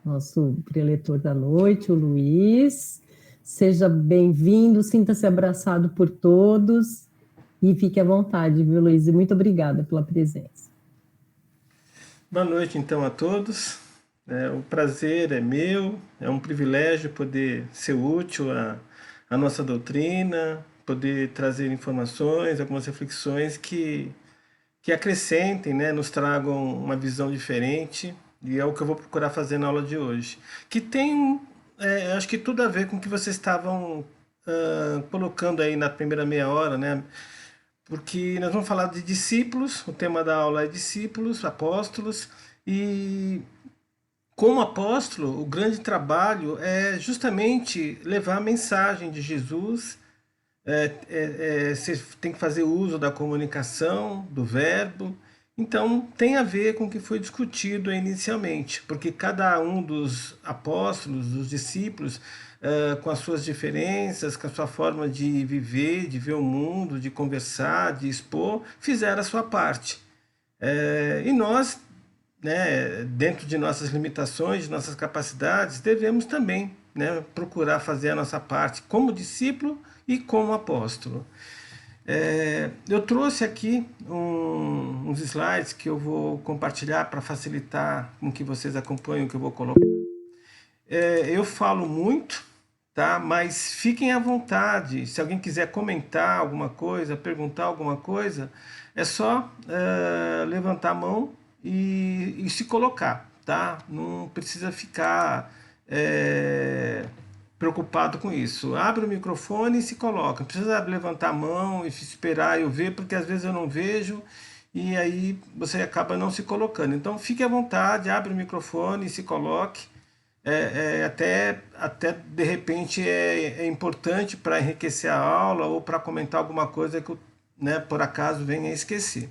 nosso preletor da noite, o Luiz. Seja bem-vindo, sinta-se abraçado por todos e fique à vontade, viu, Luiz? E muito obrigada pela presença. Boa noite, então, a todos. O prazer é meu, é um privilégio poder ser útil à nossa doutrina, poder trazer informações, algumas reflexões que acrescentem, né, nos tragam uma visão diferente, e é o que eu vou procurar fazer na aula de hoje. Que tem, acho que tudo a ver com o que vocês estavam colocando aí na primeira meia hora, né? Porque nós vamos falar de discípulos, o tema da aula é discípulos, apóstolos, e como apóstolo, o grande trabalho é justamente levar a mensagem de Jesus. Você tem que fazer uso da comunicação, do verbo. Então, tem a ver com o que foi discutido inicialmente, porque cada um dos apóstolos, dos discípulos, com as suas diferenças, com a sua forma de viver, de ver o mundo, de conversar, de expor, fizeram a sua parte. E nós, né, dentro de nossas limitações, de nossas capacidades, devemos também, né, procurar fazer a nossa parte como discípulo e como apóstolo. Eu trouxe aqui uns slides que eu vou compartilhar para facilitar com que vocês acompanhem o que eu vou colocar. Eu falo muito, tá? Mas fiquem à vontade. Se alguém quiser comentar alguma coisa, perguntar alguma coisa, é só levantar a mão e se colocar, tá? Não precisa ficar preocupado com isso. Abre o microfone e se coloca. Não precisa levantar a mão e esperar eu ver, porque às vezes eu não vejo e aí você acaba não se colocando. Então fique à vontade, abre o microfone e se coloque. Até de repente é importante para enriquecer a aula ou para comentar alguma coisa que eu, né, por acaso venha a esquecer.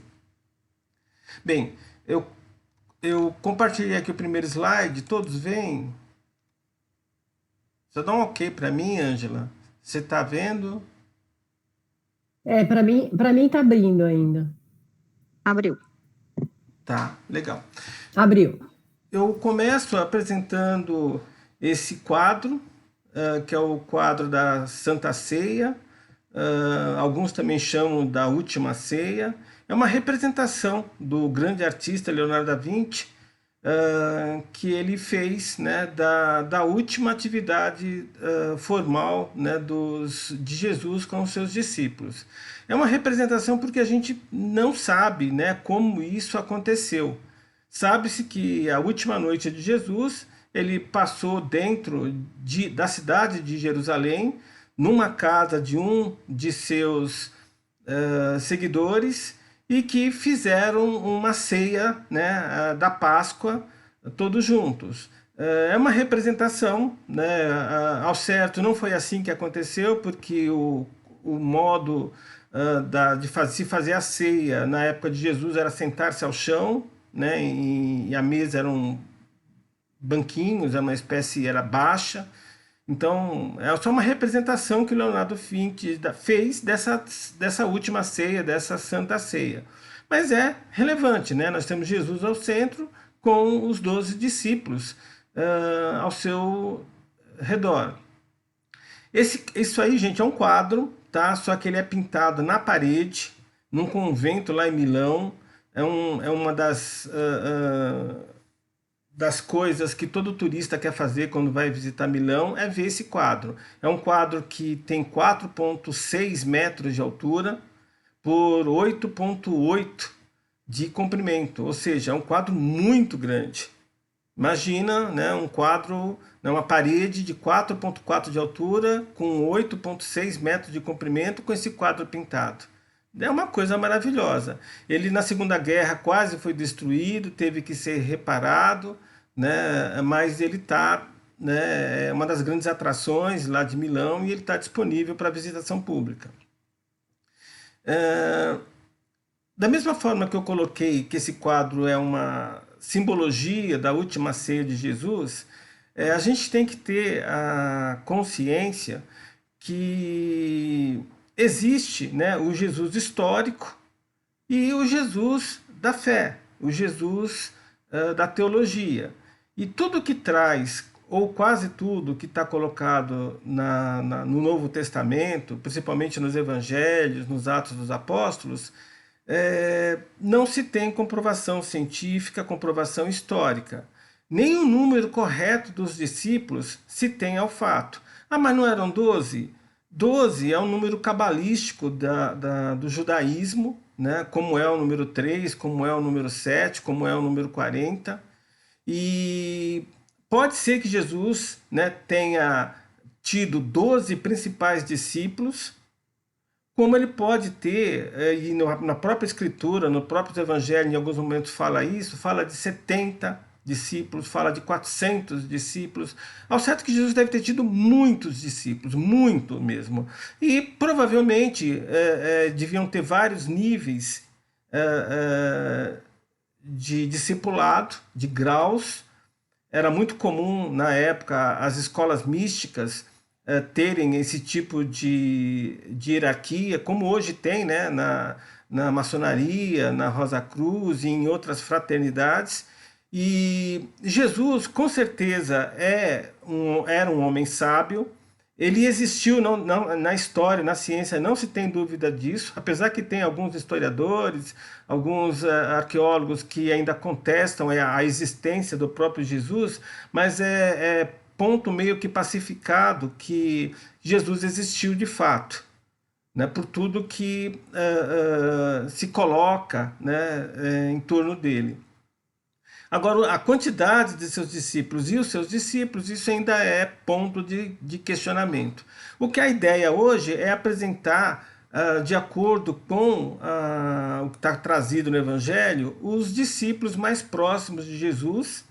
Bem, eu compartilhei aqui o primeiro slide, todos veem? Só dá um ok para mim, Ângela. Você está vendo? Para mim está abrindo ainda. Abriu. Tá, legal. Abriu. Eu começo apresentando esse quadro, que é o quadro da Santa Ceia. Alguns também chamam da Última Ceia. É uma representação do grande artista Leonardo da Vinci, que ele fez, né, da última atividade formal, né, de Jesus com os seus discípulos. É uma representação porque a gente não sabe, né, como isso aconteceu. Sabe-se que a última noite de Jesus ele passou dentro da cidade de Jerusalém, numa casa de um de seus seguidores, e que fizeram uma ceia, né, da Páscoa, todos juntos. É uma representação, né, ao certo não foi assim que aconteceu, porque o modo se fazer a ceia na época de Jesus era sentar-se ao chão, né, e a mesa eram banquinhos, era uma espécie, era baixa. Então, é só uma representação que Leonardo Vinci fez dessa última ceia, dessa Santa Ceia. Mas é relevante, né? Nós temos Jesus ao centro com os 12 discípulos ao seu redor. Isso aí, gente, é um quadro, tá? Só que ele é pintado na parede, num convento lá em Milão. É uma das coisas que todo turista quer fazer quando vai visitar Milão é ver esse quadro. É um quadro que tem 4,6 metros de altura por 8,8 de comprimento, ou seja, é um quadro muito grande. Imagina, né, um quadro, né, uma parede de 4,4 de altura com 8,6 metros de comprimento com esse quadro pintado. É uma coisa maravilhosa. Ele na Segunda Guerra quase foi destruído, teve que ser reparado, né? Mas ele está, né, é uma das grandes atrações lá de Milão e ele está disponível para visitação pública. Da mesma forma que eu coloquei que esse quadro é uma simbologia da última ceia de Jesus, a gente tem que ter a consciência que existe, né, o Jesus histórico e o Jesus da fé, o Jesus da teologia. E tudo que traz, ou quase tudo que está colocado no Novo Testamento, principalmente nos Evangelhos, nos Atos dos Apóstolos, não se tem comprovação científica, comprovação histórica. Nem o número correto dos discípulos se tem ao fato. Ah, mas não eram 12? 12 é um número cabalístico do judaísmo, né? Como é o número 3, como é o número 7, como é o número 40. E pode ser que Jesus, né, tenha tido 12 principais discípulos, como ele pode ter, e na própria Escritura, no próprio Evangelho, em alguns momentos fala isso, fala de 70 discípulos, fala de 400 discípulos. Ao certo que Jesus deve ter tido muitos discípulos, muito mesmo. E provavelmente deviam ter vários níveis de discipulado, de graus. Era muito comum na época as escolas místicas terem esse tipo de hierarquia, como hoje tem, né, na maçonaria, na Rosa Cruz e em outras fraternidades. E Jesus, com certeza, era um homem sábio. Ele existiu na história, na ciência, não se tem dúvida disso, apesar que tem alguns historiadores, alguns arqueólogos que ainda contestam a existência do próprio Jesus, mas é ponto meio que pacificado que Jesus existiu de fato, né, por tudo que se coloca, né, em torno dele. Agora, a quantidade de seus discípulos e os seus discípulos, isso ainda é ponto de questionamento. O que a ideia hoje é apresentar, de acordo com o que está trazido no Evangelho, os discípulos mais próximos de Jesus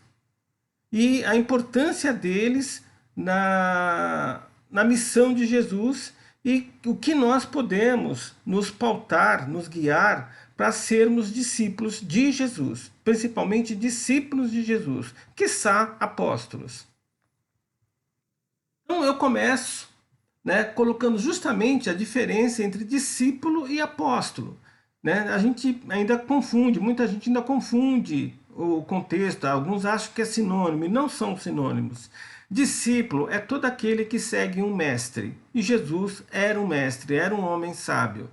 e a importância deles na missão de Jesus e o que nós podemos nos pautar, nos guiar para sermos discípulos de Jesus, principalmente discípulos de Jesus, quiçá apóstolos. Então eu começo, né, colocando justamente a diferença entre discípulo e apóstolo. Né? A gente ainda confunde, muita gente ainda confunde o contexto, alguns acham que é sinônimo, e não são sinônimos. Discípulo é todo aquele que segue um mestre, e Jesus era um mestre, era um homem sábio.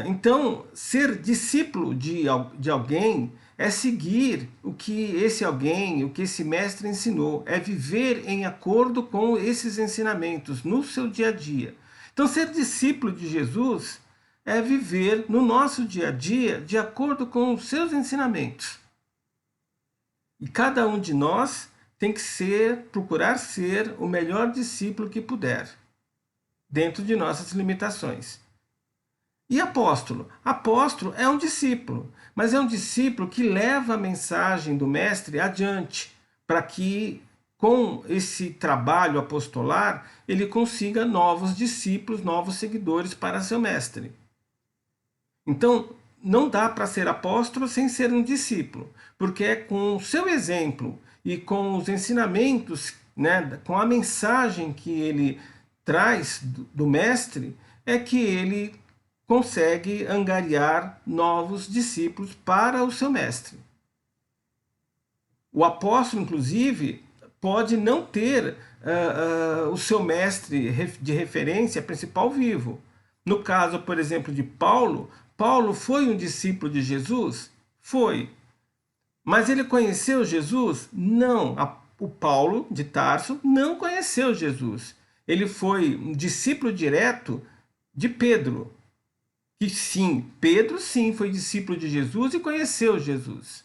Então, ser discípulo de alguém é seguir o que esse alguém, o que esse mestre ensinou, é viver em acordo com esses ensinamentos no seu dia a dia. Então, ser discípulo de Jesus é viver no nosso dia a dia de acordo com os seus ensinamentos. E cada um de nós tem que procurar ser o melhor discípulo que puder, dentro de nossas limitações. E apóstolo? Apóstolo é um discípulo, mas é um discípulo que leva a mensagem do mestre adiante, para que, com esse trabalho apostolar, ele consiga novos discípulos, novos seguidores para seu mestre. Então, não dá para ser apóstolo sem ser um discípulo, porque é com o seu exemplo e com os ensinamentos, né, com a mensagem que ele traz do mestre, é que ele consegue angariar novos discípulos para o seu mestre. O apóstolo, inclusive, pode não ter o seu mestre de referência principal vivo. No caso, por exemplo, de Paulo, Paulo foi um discípulo de Jesus? Foi. Mas ele conheceu Jesus? Não. O Paulo de Tarso não conheceu Jesus. Ele foi um discípulo direto de Pedro. Que sim, Pedro sim foi discípulo de Jesus e conheceu Jesus.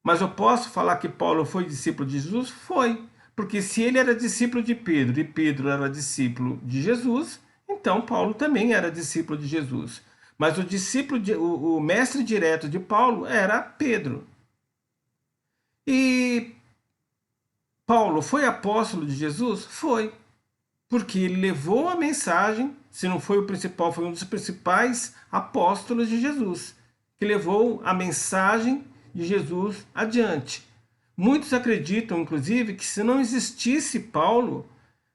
Mas eu posso falar que Paulo foi discípulo de Jesus? Foi. Porque se ele era discípulo de Pedro e Pedro era discípulo de Jesus, então Paulo também era discípulo de Jesus. Mas o mestre direto de Paulo era Pedro. E Paulo foi apóstolo de Jesus? Foi. Porque ele levou a mensagem, se não foi o principal, foi um dos principais apóstolos de Jesus, que levou a mensagem de Jesus adiante. Muitos acreditam, inclusive, que se não existisse Paulo,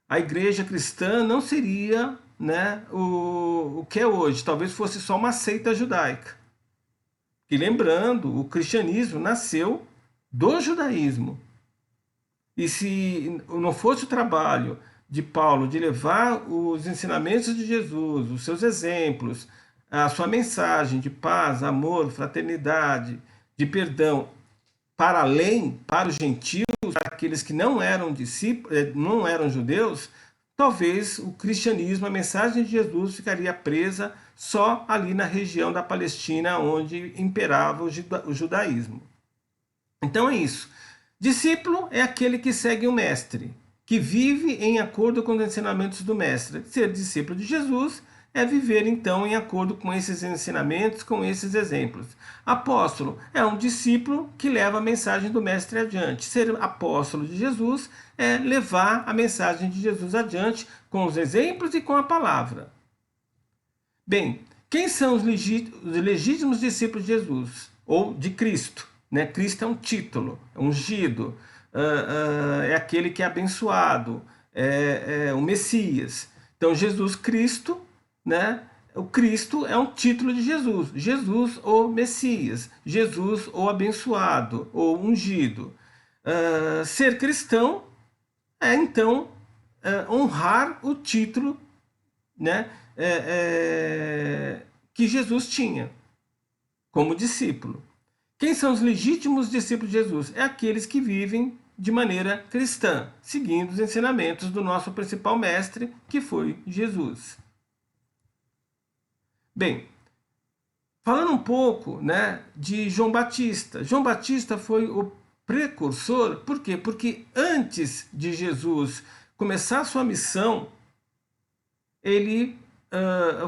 a igreja cristã não seria, né, o que é hoje. Talvez fosse só uma seita judaica. E lembrando, o cristianismo nasceu do judaísmo, e se não fosse o trabalho de Paulo de levar os ensinamentos de Jesus, os seus exemplos, a sua mensagem de paz, amor, fraternidade, de perdão, para além, para os gentios, para aqueles que não eram discípulos, não eram judeus, talvez o cristianismo, a mensagem de Jesus ficaria presa só ali na região da Palestina, onde imperava o judaísmo. Então é isso. Discípulo é aquele que segue o mestre, que vive em acordo com os ensinamentos do mestre. Ser discípulo de Jesus é viver, então, em acordo com esses ensinamentos, com esses exemplos. Apóstolo é um discípulo que leva a mensagem do mestre adiante. Ser apóstolo de Jesus é levar a mensagem de Jesus adiante com os exemplos e com a palavra. Bem, quem são os legítimos discípulos de Jesus? Ou de Cristo? Né? Cristo é um título, é ungido, é aquele que é abençoado, é o Messias. Então, Jesus Cristo, né? O Cristo é um título de Jesus. Jesus, o Messias. Jesus, o abençoado, ou ungido. Ser cristão é, então, honrar o título, né? Que Jesus tinha como discípulo. Quem são os legítimos discípulos de Jesus? É aqueles que vivem de maneira cristã, seguindo os ensinamentos do nosso principal mestre, que foi Jesus. Bem, falando um pouco, né, de João Batista. João Batista foi o precursor, por quê? Porque antes de Jesus começar a sua missão, ele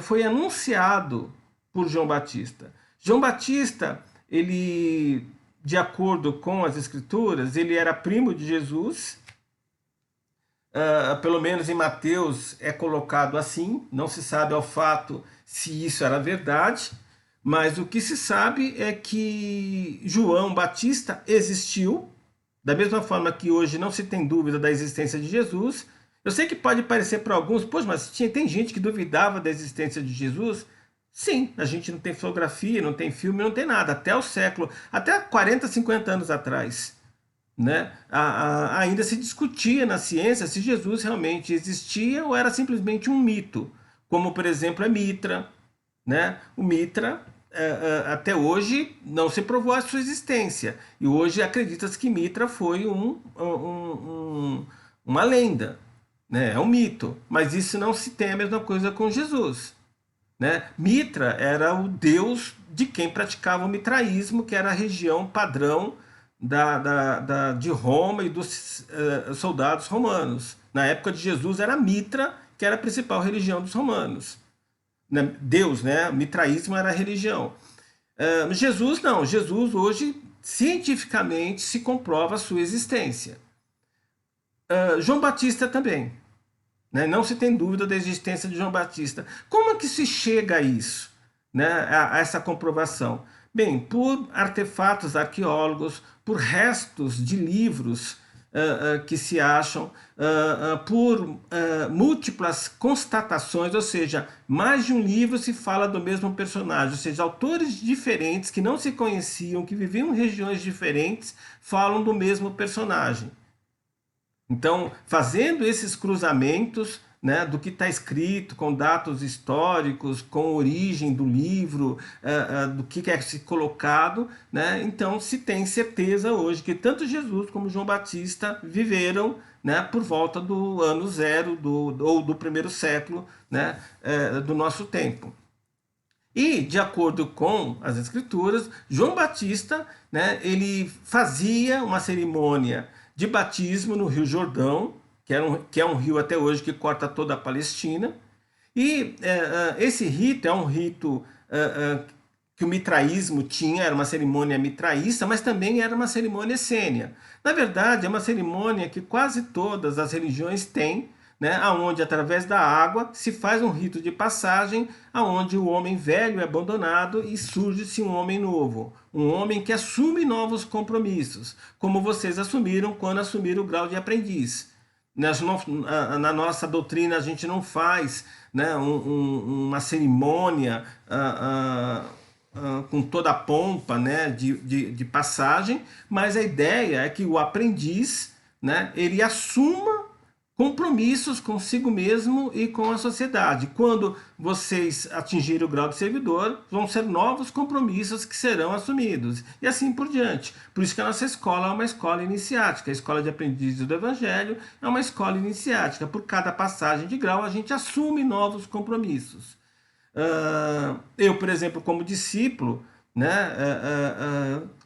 foi anunciado por João Batista. João Batista, ele, de acordo com as escrituras, ele era primo de Jesus, pelo menos em Mateus é colocado assim, não se sabe ao fato se isso era verdade, mas o que se sabe é que João Batista existiu, da mesma forma que hoje não se tem dúvida da existência de Jesus. Eu sei que pode parecer para alguns, poxa, mas tem gente que duvidava da existência de Jesus. Sim, a gente não tem fotografia, não tem filme, não tem nada. Até 40, 50 anos atrás, né? Ainda se discutia na ciência se Jesus realmente existia ou era simplesmente um mito, como, por exemplo, a Mitra. Né? O Mitra, até hoje, não se provou a sua existência. E hoje acredita-se que Mitra foi uma lenda, né? É um mito. Mas isso não se tem a mesma coisa com Jesus. Né? Mitra era o deus de quem praticava o mitraísmo, que era a região padrão de Roma e dos soldados romanos. Na época de Jesus era Mitra, que era a principal religião dos romanos. Deus, né? O mitraísmo era a religião. Jesus não. Jesus hoje, cientificamente, se comprova a sua existência. João Batista também. Né? Não se tem dúvida da existência de João Batista. Como é que se chega a isso? Né? A essa comprovação? Bem, por artefatos arqueólogos, por restos de livros que se acham, por múltiplas constatações, ou seja, mais de um livro se fala do mesmo personagem, ou seja, autores diferentes que não se conheciam, que viviam em regiões diferentes, falam do mesmo personagem. Então, fazendo esses cruzamentos, né, do que está escrito, com dados históricos, com a origem do livro, do que é se colocado, né, então se tem certeza hoje que tanto Jesus como João Batista viveram, né, por volta do ano zero ou do primeiro século, né, do nosso tempo. E, de acordo com as escrituras, João Batista, né, ele fazia uma cerimônia de batismo no Rio Jordão, que é um rio até hoje que corta toda a Palestina. E esse rito é um rito que o mitraísmo tinha, era uma cerimônia mitraísta, mas também era uma cerimônia essênia. Na verdade, é uma cerimônia que quase todas as religiões têm, né, onde, através da água, se faz um rito de passagem, onde o homem velho é abandonado e surge-se um homem novo, um homem que assume novos compromissos, como vocês assumiram quando assumiram o grau de aprendiz. Na nossa doutrina, a gente não faz, né, uma cerimônia com toda a pompa, né, de passagem, mas a ideia é que o aprendiz, né, ele assuma compromissos consigo mesmo e com a sociedade. Quando vocês atingirem o grau de servidor, vão ser novos compromissos que serão assumidos, e assim por diante. Por isso que a nossa escola é uma escola iniciática. A escola de aprendizes do Evangelho é uma escola iniciática. Por cada passagem de grau, a gente assume novos compromissos. Eu, por exemplo, como discípulo, né,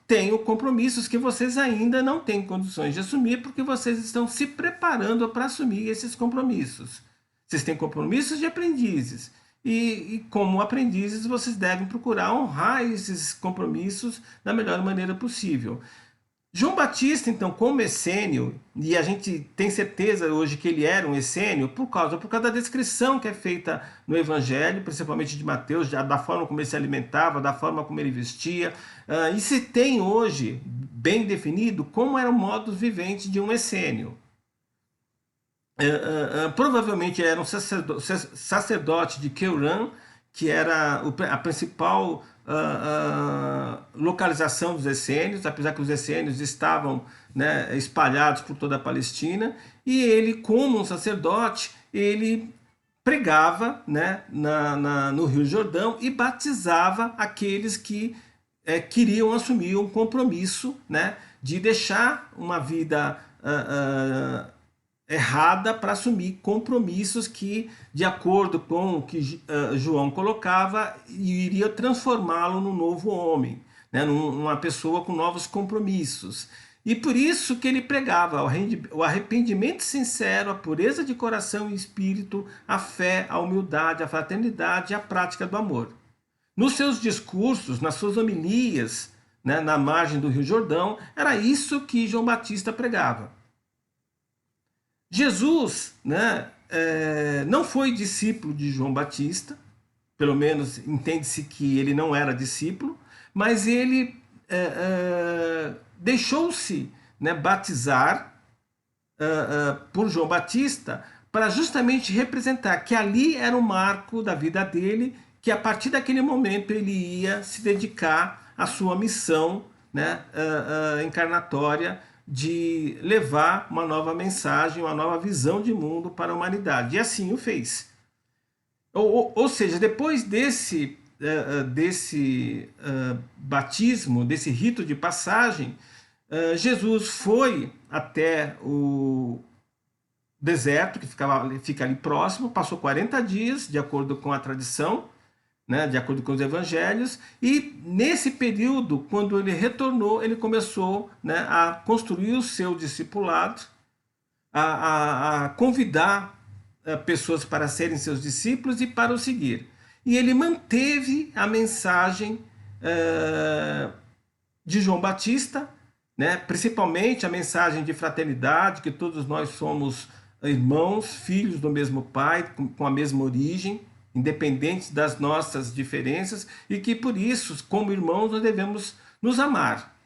tenho compromissos que vocês ainda não têm condições de assumir, porque vocês estão se preparando para assumir esses compromissos. Vocês têm compromissos de aprendizes, e como aprendizes vocês devem procurar honrar esses compromissos da melhor maneira possível. João Batista, então, como essênio, e a gente tem certeza hoje que ele era um essênio por causa da descrição que é feita no Evangelho, principalmente de Mateus, da forma como ele se alimentava, da forma como ele vestia, e se tem hoje bem definido como era o modus vivendi de um essênio. Provavelmente era um sacerdote de Qumran, que era a principal localização dos essênios, apesar que os essênios estavam, né, espalhados por toda a Palestina, e ele, como um sacerdote, ele pregava, né, no Rio Jordão e batizava aqueles que queriam assumir um compromisso, né, de deixar uma vida errada para assumir compromissos que, de acordo com o que João colocava, iria transformá-lo num novo homem, né, numa pessoa com novos compromissos. E por isso que ele pregava o arrependimento sincero, a pureza de coração e espírito, a fé, a humildade, a fraternidade e a prática do amor. Nos seus discursos, nas suas homilias, né, na margem do Rio Jordão, era isso que João Batista pregava. Jesus, né, não foi discípulo de João Batista, pelo menos entende-se que ele não era discípulo, mas ele deixou-se, né, batizar por João Batista para justamente representar que ali era o marco da vida dele, que a partir daquele momento ele ia se dedicar à sua missão, né, encarnatória, de levar uma nova mensagem, uma nova visão de mundo para a humanidade. E assim o fez. Ou seja, depois desse batismo, desse rito de passagem, Jesus foi até o deserto, que fica ali próximo, passou 40 dias, de acordo com a tradição, né, de acordo com os evangelhos, e nesse período, quando ele retornou, ele começou, né, a construir o seu discipulado, a convidar pessoas para serem seus discípulos e para o seguir. E ele manteve a mensagem de João Batista, né, principalmente a mensagem de fraternidade, que todos nós somos irmãos, filhos do mesmo pai, com a mesma origem, independentes das nossas diferenças, e que por isso, como irmãos, nós devemos nos amar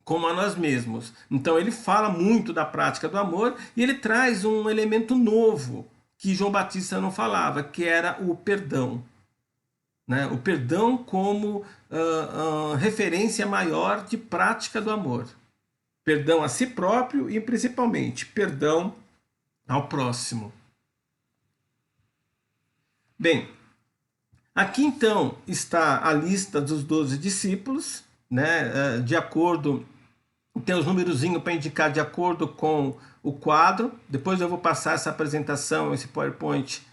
como a nós mesmos. Então ele fala muito da prática do amor, e ele traz um elemento novo que João Batista não falava, que era o perdão, né? O perdão como referência maior de prática do amor. Perdão a si próprio e principalmente perdão ao próximo. Bem, aqui então está a lista dos 12 discípulos, né, de acordo, tem os numerozinhos para indicar de acordo com o quadro. Depois eu vou passar essa apresentação, esse PowerPoint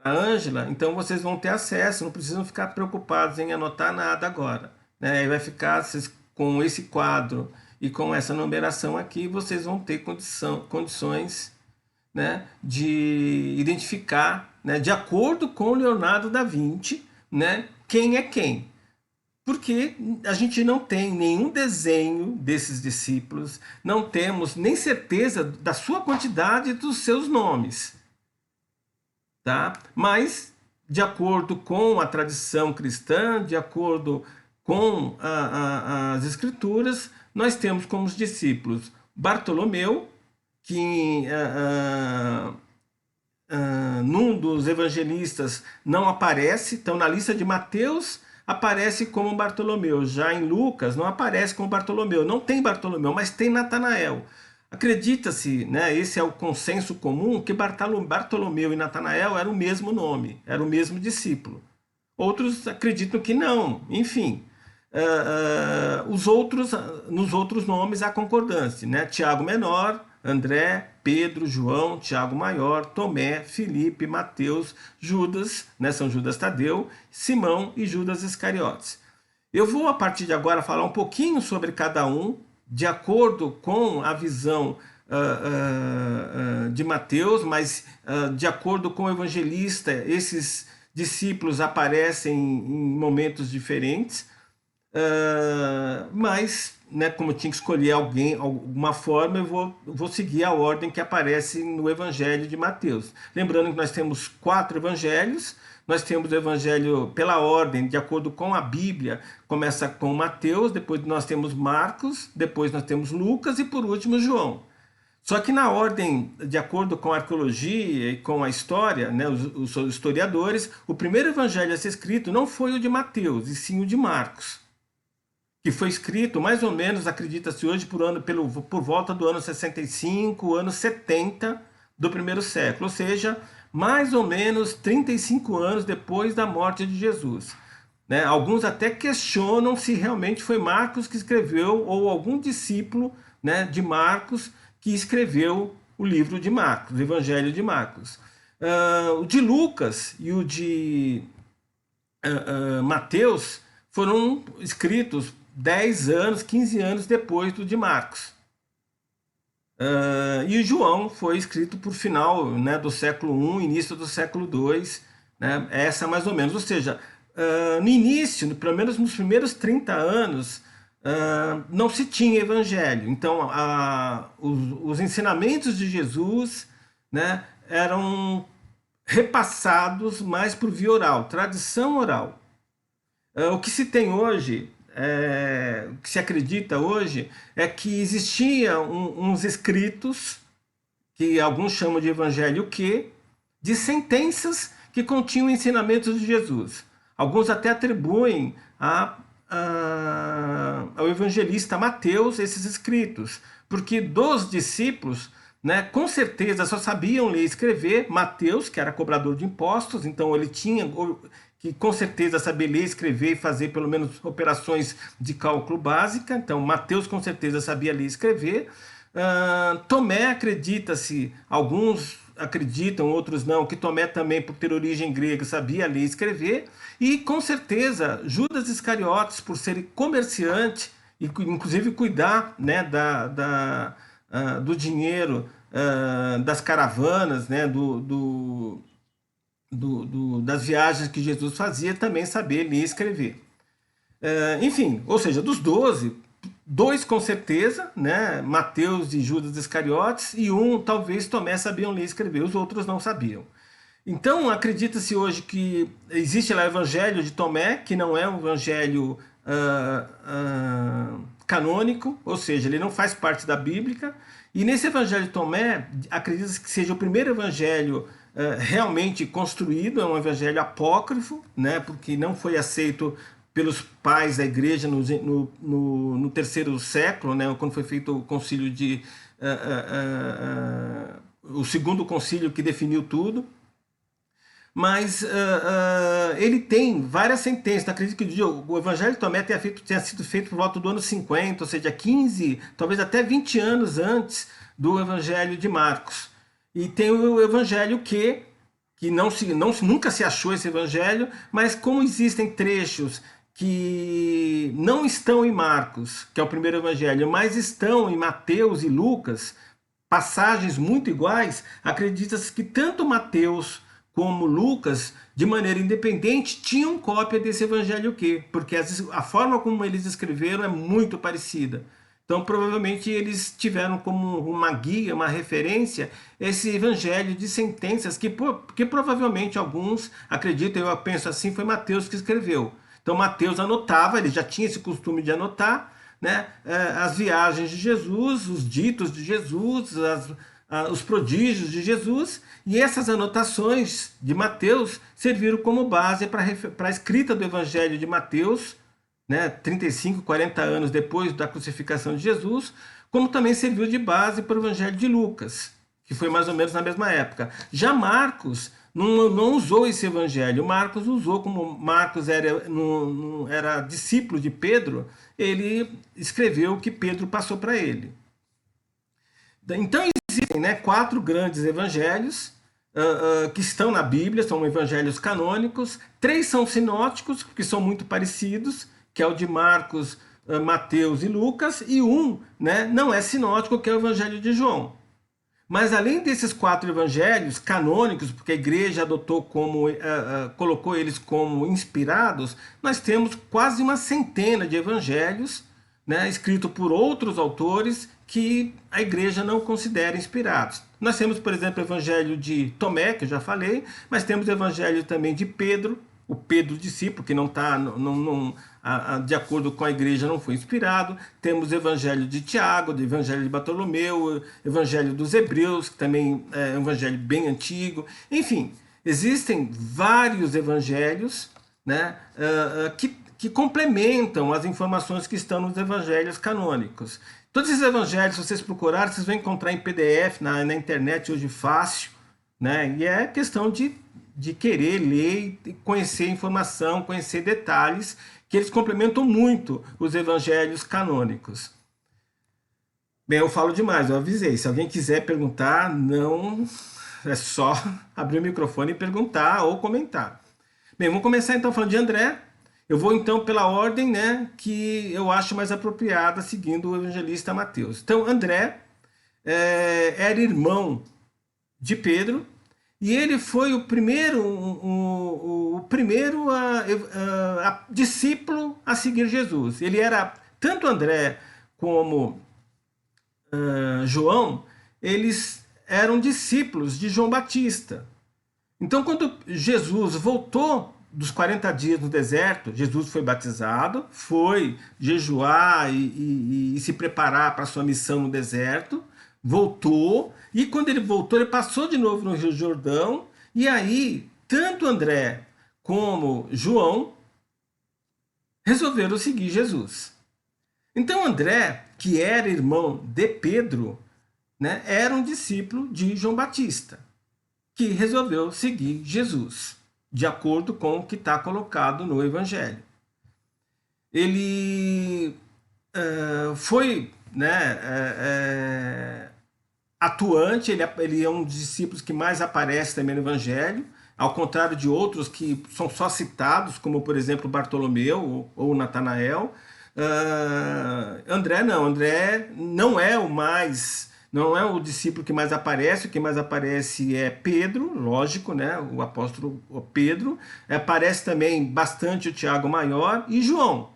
para a Ângela, então vocês vão ter acesso, não precisam ficar preocupados em anotar nada agora, né? Vai ficar com esse quadro e com essa numeração aqui, vocês vão ter condições, né, de identificar, né, de acordo com Leonardo da Vinci, né, quem é quem. Porque a gente não tem nenhum desenho desses discípulos, não temos nem certeza da sua quantidade e dos seus nomes. Tá? Mas, de acordo com a tradição cristã, de acordo com as escrituras, nós temos como os discípulos Bartolomeu, que num dos evangelistas não aparece, então na lista de Mateus aparece como Bartolomeu. Já em Lucas não aparece como Bartolomeu, não tem Bartolomeu, mas tem Natanael. Acredita-se, né, esse é o consenso comum, que Bartolomeu e Natanael eram o mesmo nome, era o mesmo discípulo. Outros acreditam que não, enfim. Nos outros nomes há concordância, né? Tiago Menor, André, Pedro, João, Tiago Maior, Tomé, Filipe, Mateus, Judas, né? São Judas Tadeu, Simão e Judas Iscariotes. Eu vou, a partir de agora, falar um pouquinho sobre cada um, de acordo com a visão de Mateus, mas de acordo com o evangelista, esses discípulos aparecem em momentos diferentes, mas, né, como eu tinha que escolher alguma forma, eu vou seguir a ordem que aparece no Evangelho de Mateus. Lembrando que nós temos 4 evangelhos. Nós temos o evangelho pela ordem, de acordo com a Bíblia, começa com Mateus, depois nós temos Marcos, depois nós temos Lucas e por último João. Só que na ordem, de acordo com a arqueologia e com a história, né, os historiadores, o primeiro evangelho a ser escrito não foi o de Mateus, e sim o de Marcos, que foi escrito mais ou menos, acredita-se hoje, por volta do ano 65, ano 70 do primeiro século, ou seja, mais ou menos 35 anos depois da morte de Jesus. Né? Alguns até questionam se realmente foi Marcos que escreveu ou algum discípulo, né, de Marcos que escreveu o livro de Marcos, o Evangelho de Marcos. O de Lucas e o de Mateus foram escritos 10 anos, 15 anos depois do de Marcos. E o João foi escrito por final, né, do século I, início do século II, né, essa mais ou menos. Ou seja, no início, pelo menos nos primeiros 30 anos, não se tinha evangelho. Então, os ensinamentos de Jesus, né, eram repassados mais por via oral, tradição oral. O que se tem hoje, o que se acredita hoje, é que existiam uns escritos, que alguns chamam de evangelho de sentenças que continham ensinamentos de Jesus. Alguns até atribuem ao evangelista Mateus esses escritos, porque dos discípulos, né, com certeza só sabiam ler e escrever Mateus, que era cobrador de impostos, então ele tinha que com certeza sabia ler, escrever e fazer pelo menos operações de cálculo básica. Então Mateus com certeza sabia ler e escrever. Tomé, acredita-se, alguns acreditam, outros não, que Tomé também, por ter origem grega, sabia ler e escrever. E com certeza Judas Iscariotes, por ser comerciante e inclusive cuidar, né, do dinheiro das caravanas, né, das viagens que Jesus fazia, também saber ler e escrever. Enfim, ou seja, dos 12, 2 com certeza, né, Mateus e Judas Iscariotes, e talvez Tomé sabiam ler e escrever, os outros não sabiam. Então, acredita-se hoje que existe lá o evangelho de Tomé, que não é um evangelho canônico, ou seja, ele não faz parte da Bíblia, e nesse evangelho de Tomé, acredita-se que seja o primeiro evangelho realmente construído, é um evangelho apócrifo, né, porque não foi aceito pelos pais da igreja no terceiro século, né, quando foi feito o concílio o segundo concílio que definiu tudo. Mas ele tem várias sentenças. Acredito que o Evangelho de Tomé tenha sido feito por volta do ano 50, ou seja, 15, talvez até 20 anos antes do Evangelho de Marcos. E tem o Evangelho que nunca se achou esse Evangelho, mas como existem trechos que não estão em Marcos, que é o primeiro Evangelho, mas estão em Mateus e Lucas, passagens muito iguais, acredita-se que tanto Mateus como Lucas, de maneira independente, tinham cópia desse evangelho porque a forma como eles escreveram é muito parecida. Então, provavelmente, eles tiveram como uma guia, uma referência, esse evangelho de sentenças que provavelmente alguns, acreditam, eu penso assim, foi Mateus que escreveu. Então, Mateus anotava, ele já tinha esse costume de anotar, né, as viagens de Jesus, os ditos de Jesus, os prodígios de Jesus, e essas anotações de Mateus serviram como base para a escrita do Evangelho de Mateus, né, 35, 40 anos depois da crucificação de Jesus, como também serviu de base para o Evangelho de Lucas, que foi mais ou menos na mesma época. Já Marcos não usou esse evangelho. Marcos usou, como Marcos era discípulo de Pedro, ele escreveu o que Pedro passou para ele. Então existem, né, 4 grandes evangelhos que estão na Bíblia, são evangelhos canônicos. 3 são sinóticos, que são muito parecidos, que é o de Marcos, Mateus e Lucas, e um, né, não é sinótico, que é o Evangelho de João. Mas além desses 4 evangelhos canônicos, porque a igreja adotou colocou eles como inspirados, nós temos quase uma centena de evangelhos, né, escritos por outros autores que a igreja não considera inspirados. Nós temos, por exemplo, o evangelho de Tomé, que eu já falei, mas temos o evangelho também de Pedro, o Pedro discípulo, que não está, de acordo com a igreja, não foi inspirado. Temos o evangelho de Tiago, o evangelho de Bartolomeu, o evangelho dos Hebreus, que também é um evangelho bem antigo. Enfim, existem vários evangelhos, né, que complementam as informações que estão nos evangelhos canônicos. Todos esses evangelhos, se vocês procurarem, vocês vão encontrar em PDF na internet hoje fácil, né? E é questão de querer ler e conhecer informação, conhecer detalhes, que eles complementam muito os evangelhos canônicos. Bem, eu falo demais, eu avisei. Se alguém quiser perguntar, não é só abrir o microfone e perguntar ou comentar. Bem, vamos começar então falando de André. Eu vou então pela ordem, né, que eu acho mais apropriada, seguindo o evangelista Mateus. Então, André era irmão de Pedro, e ele foi o primeiro discípulo a seguir Jesus. Ele era, tanto André como João, eles eram discípulos de João Batista. Então, quando Jesus voltou dos 40 dias no deserto, Jesus foi batizado, foi jejuar e se preparar para a sua missão no deserto, voltou, e quando ele voltou, ele passou de novo no Rio Jordão, e aí, tanto André como João resolveram seguir Jesus. Então André, que era irmão de Pedro, né, era um discípulo de João Batista, que resolveu seguir Jesus, de acordo com o que está colocado no Evangelho. Ele foi, né, atuante, ele é um dos discípulos que mais aparece também no Evangelho, ao contrário de outros que são só citados, como por exemplo Bartolomeu ou Natanael. André não é o discípulo que mais aparece. O que mais aparece é Pedro, lógico, né? O apóstolo Pedro. Aparece também bastante o Tiago Maior e João.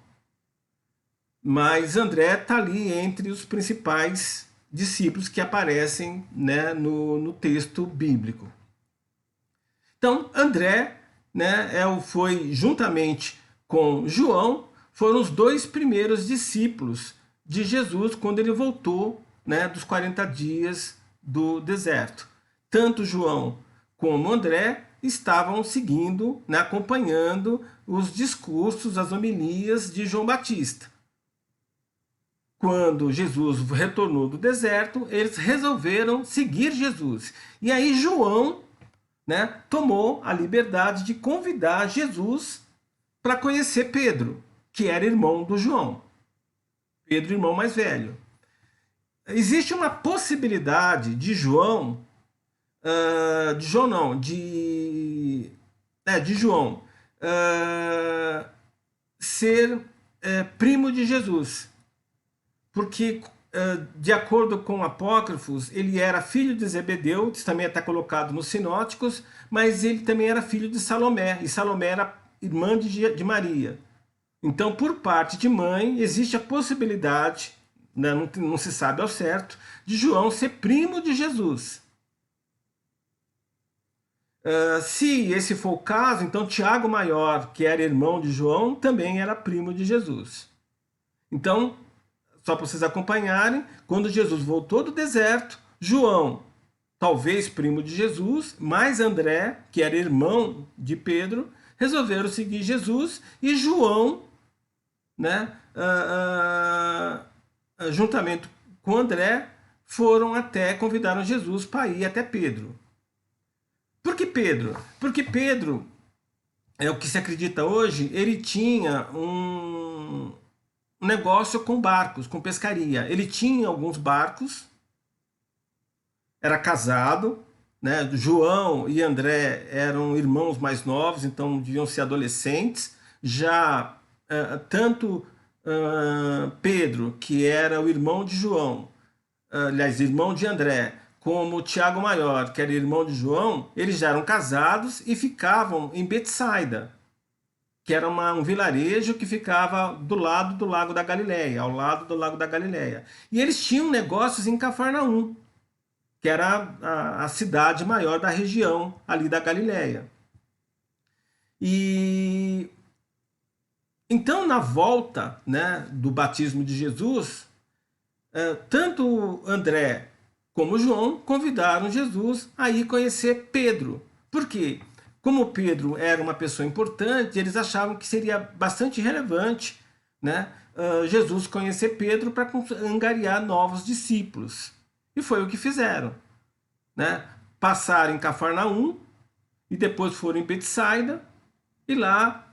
Mas André está ali entre os principais discípulos que aparecem, né, no texto bíblico. Então, André, né, foi, juntamente com João, foram os 2 primeiros discípulos de Jesus quando ele voltou, né, dos 40 dias do deserto. Tanto João como André estavam seguindo, né, acompanhando os discursos, as homilias de João Batista. Quando Jesus retornou do deserto, eles resolveram seguir Jesus. E aí João, né, tomou a liberdade de convidar Jesus para conhecer Pedro, que era irmão do João. Pedro, irmão mais velho. Existe uma possibilidade de João, ser primo de Jesus. Porque, de acordo com apócrifos, ele era filho de Zebedeu, isso também está colocado nos sinóticos, mas ele também era filho de Salomé, e Salomé era irmã de Maria. Então, por parte de mãe, existe a possibilidade, né, não se sabe ao certo, de João ser primo de Jesus. Se esse for o caso, então Tiago Maior, que era irmão de João, também era primo de Jesus. Então, só para vocês acompanharem, quando Jesus voltou do deserto, João talvez primo de Jesus, mais André, que era irmão de Pedro, resolveram seguir Jesus, e João, né, juntamente com André, convidaram Jesus para ir até Pedro. Por que Pedro? Porque Pedro, é o que se acredita hoje, ele tinha um negócio com barcos, com pescaria. Ele tinha alguns barcos, era casado, né? João e André eram irmãos mais novos, então deviam ser adolescentes. Já tanto Pedro, que era o irmão de João, aliás, irmão de André, como Tiago Maior, que era irmão de João, eles já eram casados e ficavam em Betsaida, que era um vilarejo que ficava do lado do Lago da Galileia, ao lado do Lago da Galileia. E eles tinham negócios em Cafarnaum, que era a cidade maior da região ali da Galileia. E então, na volta, né, do batismo de Jesus, tanto André como João convidaram Jesus a ir conhecer Pedro. Por quê? Como Pedro era uma pessoa importante, eles achavam que seria bastante relevante, né, Jesus conhecer Pedro para angariar novos discípulos. E foi o que fizeram, né? Passaram em Cafarnaum e depois foram em Betsaida, e lá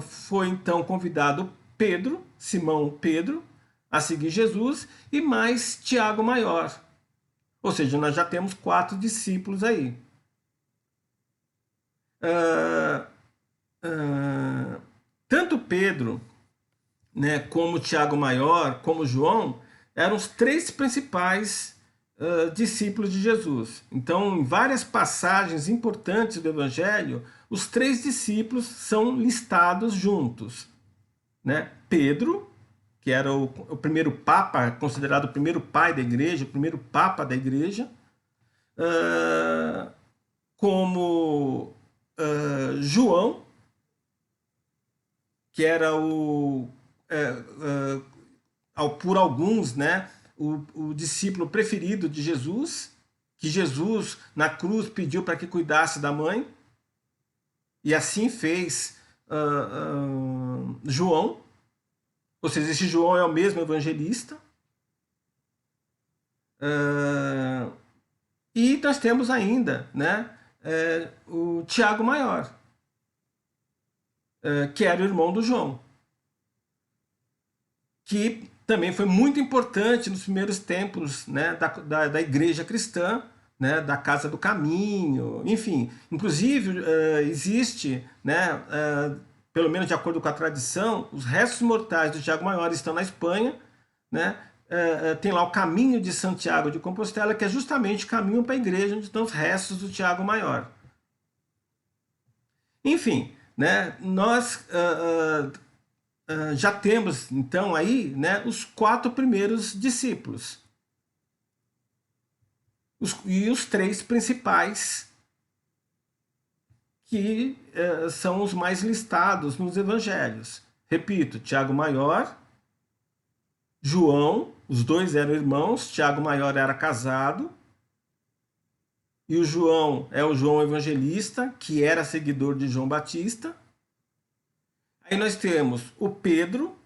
foi então convidado Pedro, Simão Pedro, a seguir Jesus, e mais Tiago Maior. Ou seja, nós já temos 4 discípulos aí. Tanto Pedro, né, como Tiago Maior, como João, eram os 3 principais discípulos de Jesus. Então, em várias passagens importantes do Evangelho, os 3 discípulos são listados juntos, né? Pedro, que era o primeiro papa, considerado o primeiro pai da igreja, o primeiro papa da igreja, como João, que era por alguns, né, o discípulo preferido de Jesus, que Jesus na cruz pediu para que cuidasse da mãe, e assim fez João. Ou seja, esse João é o mesmo evangelista. E nós temos ainda, né, o Tiago Maior, que era o irmão do João, que também foi muito importante nos primeiros tempos, né, da igreja cristã, né, da Casa do Caminho, enfim. Inclusive, existe, né, pelo menos de acordo com a tradição, os restos mortais do Tiago Maior estão na Espanha, né? Tem lá o Caminho de Santiago de Compostela, que é justamente o caminho para a igreja onde estão os restos do Tiago Maior. Enfim, né, nós já temos então aí, né, os 4 primeiros discípulos. E os 3 principais, que são os mais listados nos evangelhos. Repito, Tiago Maior, João, os 2 eram irmãos, Tiago Maior era casado, e o João é o João Evangelista, que era seguidor de João Batista. Aí nós temos o Pedro,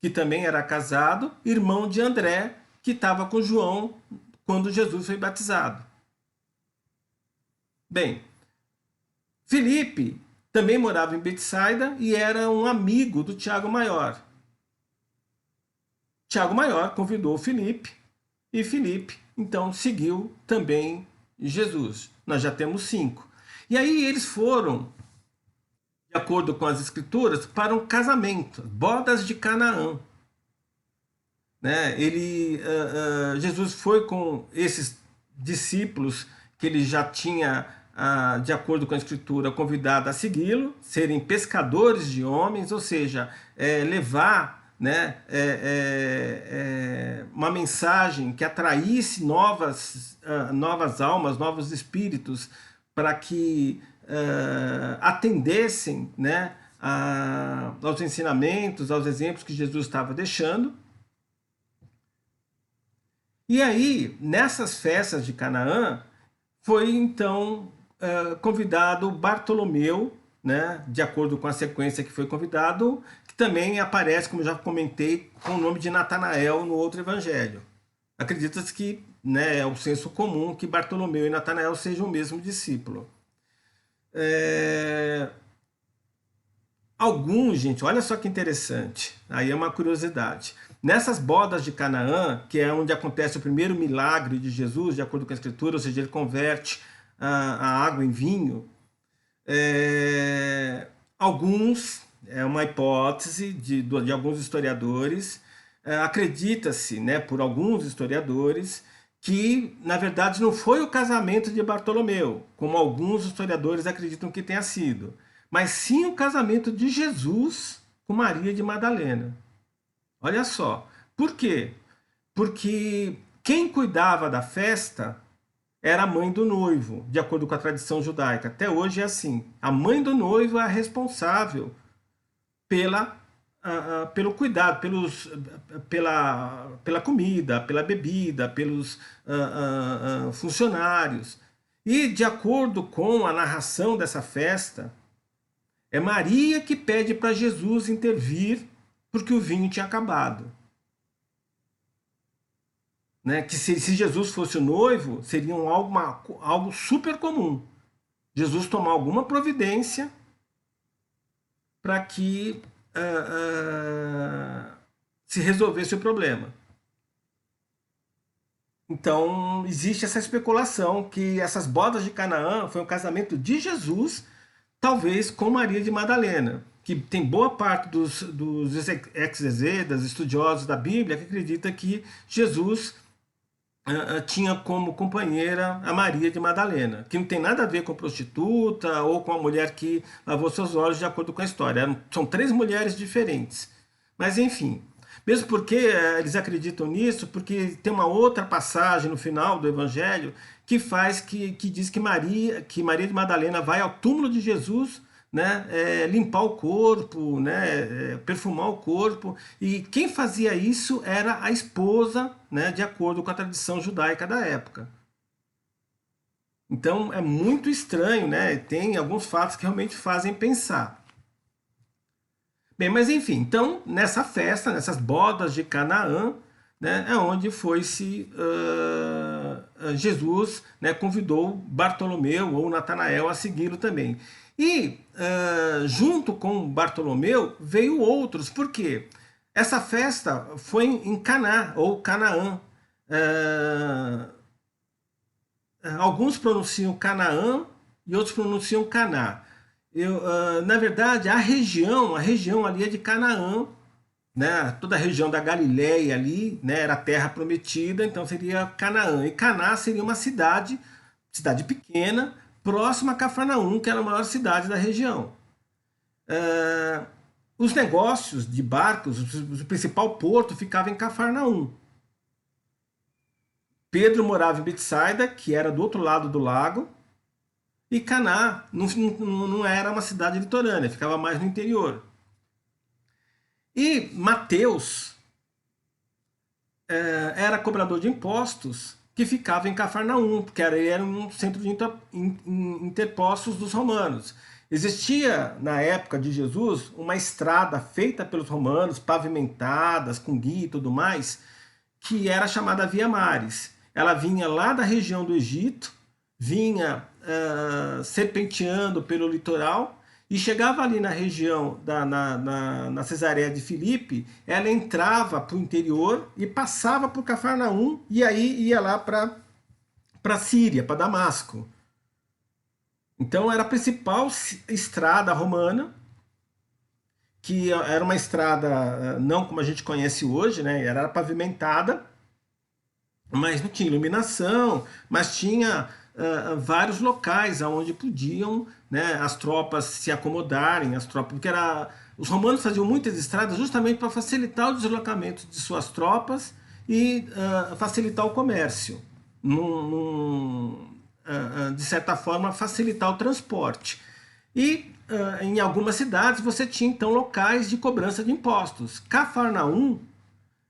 que também era casado, irmão de André, que estava com João quando Jesus foi batizado. Bem, Filipe também morava em Betsaida e era um amigo do Tiago Maior. Tiago Maior convidou Filipe e Filipe então seguiu também Jesus. Nós já temos 5. E aí eles foram, de acordo com as escrituras, para um casamento, bodas de Canaã. Né? Jesus foi com esses discípulos que ele já tinha, de acordo com a escritura, convidado a segui-lo, serem pescadores de homens, ou seja, levar, né, uma mensagem que atraísse novas almas, novos espíritos, para que atendessem, né, aos ensinamentos, aos exemplos que Jesus estava deixando. E aí, nessas festas de Canaã, foi então convidado Bartolomeu, né, de acordo com a sequência que foi convidado, que também aparece, como já comentei, com o nome de Natanael no outro evangelho. Acredita-se que, né, é o senso comum que Bartolomeu e Natanael sejam o mesmo discípulo. Alguns, gente, olha só que interessante, aí é uma curiosidade. Nessas bodas de Canaã, que é onde acontece o primeiro milagre de Jesus, de acordo com a Escritura, ou seja, ele converte a água em vinho, alguns, é uma hipótese de alguns historiadores, acredita-se, né, por alguns historiadores, que na verdade não foi o casamento de Bartolomeu, como alguns historiadores acreditam que tenha sido, mas sim o casamento de Jesus com Maria de Madalena. Olha só, por quê? Porque quem cuidava da festa era a mãe do noivo, de acordo com a tradição judaica. Até hoje é assim. A mãe do noivo é a responsável pelo cuidado, pela comida, pela bebida, pelos funcionários. E, de acordo com a narração dessa festa, é Maria que pede para Jesus intervir porque o vinho tinha acabado. Né? Que se Jesus fosse o noivo, seria algo super comum. Jesus tomar alguma providência para que se resolvesse o problema. Então, existe essa especulação que essas bodas de Canaã foi um casamento de Jesus, talvez com Maria de Madalena, que tem boa parte dos exegetas, estudiosos da Bíblia, que acredita que Jesus tinha como companheira a Maria de Madalena, que não tem nada a ver com prostituta ou com a mulher que lavou seus olhos, de acordo com a história. São 3 mulheres diferentes. Mas enfim, mesmo porque eles acreditam nisso, porque tem uma outra passagem no final do Evangelho que diz que Maria de Madalena vai ao túmulo de Jesus, né, limpar o corpo, né, perfumar o corpo, e quem fazia isso era a esposa, né, de acordo com a tradição judaica da época. Então é muito estranho, né? Tem alguns fatos que realmente fazem pensar. Bem, mas enfim, então nessa festa, nessas bodas de Canaã, né, é onde foi-se Jesus, né, convidou Bartolomeu ou Natanael a segui-lo também. E junto com Bartolomeu veio outros, por quê? Essa festa foi em Caná ou Canaã. Alguns pronunciam Canaã e outros pronunciam Caná. Na verdade, a região ali é de Canaã, né? Toda a região da Galileia ali, né, era a terra prometida, então seria Canaã. E Caná seria uma cidade pequena, próxima a Cafarnaum, que era a maior cidade da região. Os negócios de barcos, o principal porto ficava em Cafarnaum. Pedro morava em Betsaida, que era do outro lado do lago, e Caná não era uma cidade litorânea, ficava mais no interior. E Mateus era cobrador de impostos que ficava em Cafarnaum, porque era um centro de interpostos dos romanos. Existia, na época de Jesus, uma estrada feita pelos romanos, pavimentadas, com guia e tudo mais, que era chamada Via Maris. Ela vinha lá da região do Egito, vinha serpenteando pelo litoral, e chegava ali na região, na Cesareia de Filipe, ela entrava para o interior e passava por Cafarnaum, e aí ia lá para a Síria, para Damasco. Então era a principal estrada romana, que era uma estrada não como a gente conhece hoje, né? Era pavimentada, mas não tinha iluminação, mas tinha vários locais onde podiam, né, as tropas se acomodarem, porque os romanos faziam muitas estradas justamente para facilitar o deslocamento de suas tropas e facilitar o comércio, de certa forma facilitar o transporte. E em algumas cidades você tinha então locais de cobrança de impostos. Cafarnaum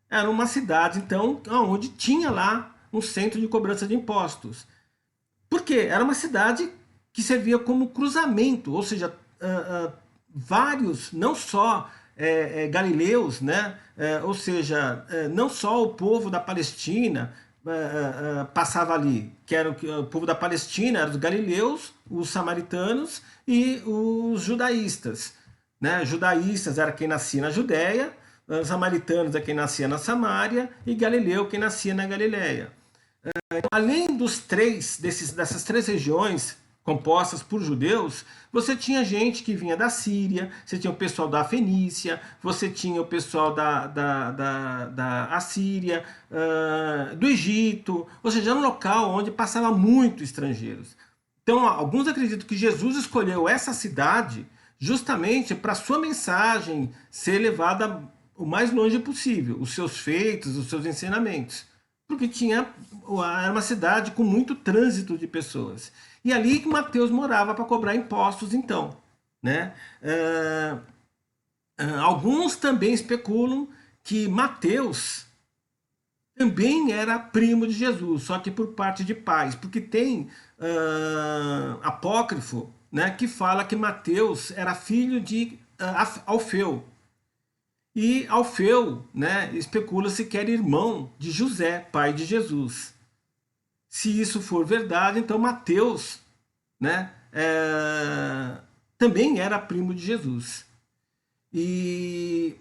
era uma cidade, então, onde tinha lá um centro de cobrança de impostos. Por quê? Era uma cidade que servia como cruzamento, ou seja, vários, não só galileus, né? Ou seja, não só o povo da Palestina passava ali, que era o povo da Palestina, eram os galileus, os samaritanos e os judaístas. Né? Judaístas era quem nascia na Judéia, os samaritanos é quem nascia na Samária e Galileu quem nascia na Galileia. Além dessas três regiões compostas por judeus, você tinha gente que vinha da Síria, você tinha o pessoal da Fenícia, você tinha o pessoal da Assíria, do Egito, ou seja, era um local onde passava muito estrangeiros. Então, alguns acreditam que Jesus escolheu essa cidade justamente para sua mensagem ser levada o mais longe possível, os seus feitos, os seus ensinamentos, porque era uma cidade com muito trânsito de pessoas. E ali que Mateus morava para cobrar impostos, então. Né? Alguns também especulam que Mateus também era primo de Jesus, só que por parte de pais, porque tem apócrifo, né, que fala que Mateus era filho de Alfeu. E Alfeu, né, especula-se que era irmão de José, pai de Jesus. Se isso for verdade, então Mateus, né, também era primo de Jesus. E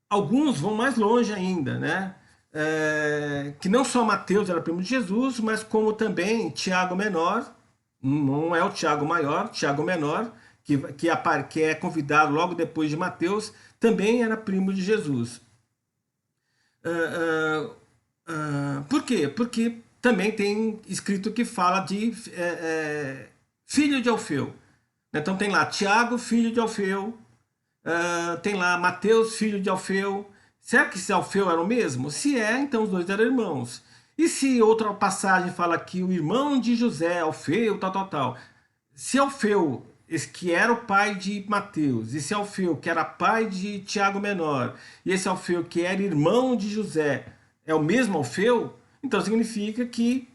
alguns vão mais longe ainda, né? Que não só Mateus era primo de Jesus, mas como também Tiago Menor, não é o Tiago Maior, Tiago Menor, que é convidado logo depois de Mateus, também era primo de Jesus. Por quê? Porque também tem escrito que fala de filho de Alfeu. Então tem lá Tiago, filho de Alfeu, tem lá Mateus, filho de Alfeu. Será que esse Alfeu era o mesmo? Se é, então os dois eram irmãos. E se outra passagem fala que o irmão de José, Alfeu, tal. Se Alfeu, esse que era o pai de Mateus, esse Alfeu que era pai de Tiago Menor, e esse Alfeu que era irmão de José, é o mesmo Alfeu, então significa que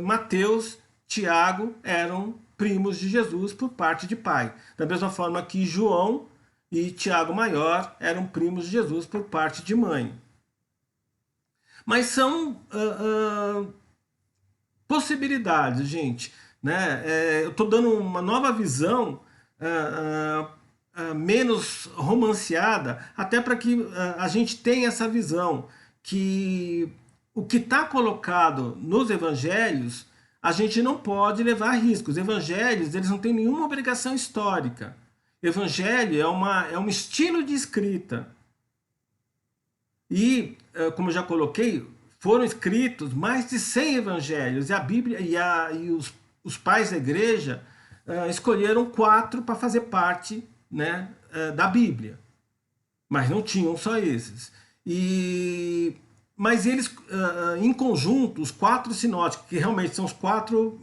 Mateus, Tiago eram primos de Jesus por parte de pai. Da mesma forma que João e Tiago Maior eram primos de Jesus por parte de mãe. Mas são possibilidades, gente. Né? Eu estou dando uma nova visão menos romanceada, até para que a gente tenha essa visão que o que está colocado nos evangelhos a gente não pode levar a risco. Os evangelhos eles não têm nenhuma obrigação histórica. Evangelho é um estilo de escrita. E, como eu já coloquei, foram escritos mais de 100 evangelhos. E a Bíblia e os pais da igreja escolheram 4 para fazer parte, né, da Bíblia. Mas não tinham só esses. Mas eles, em conjunto, os 4 sinóticos, que realmente são os 4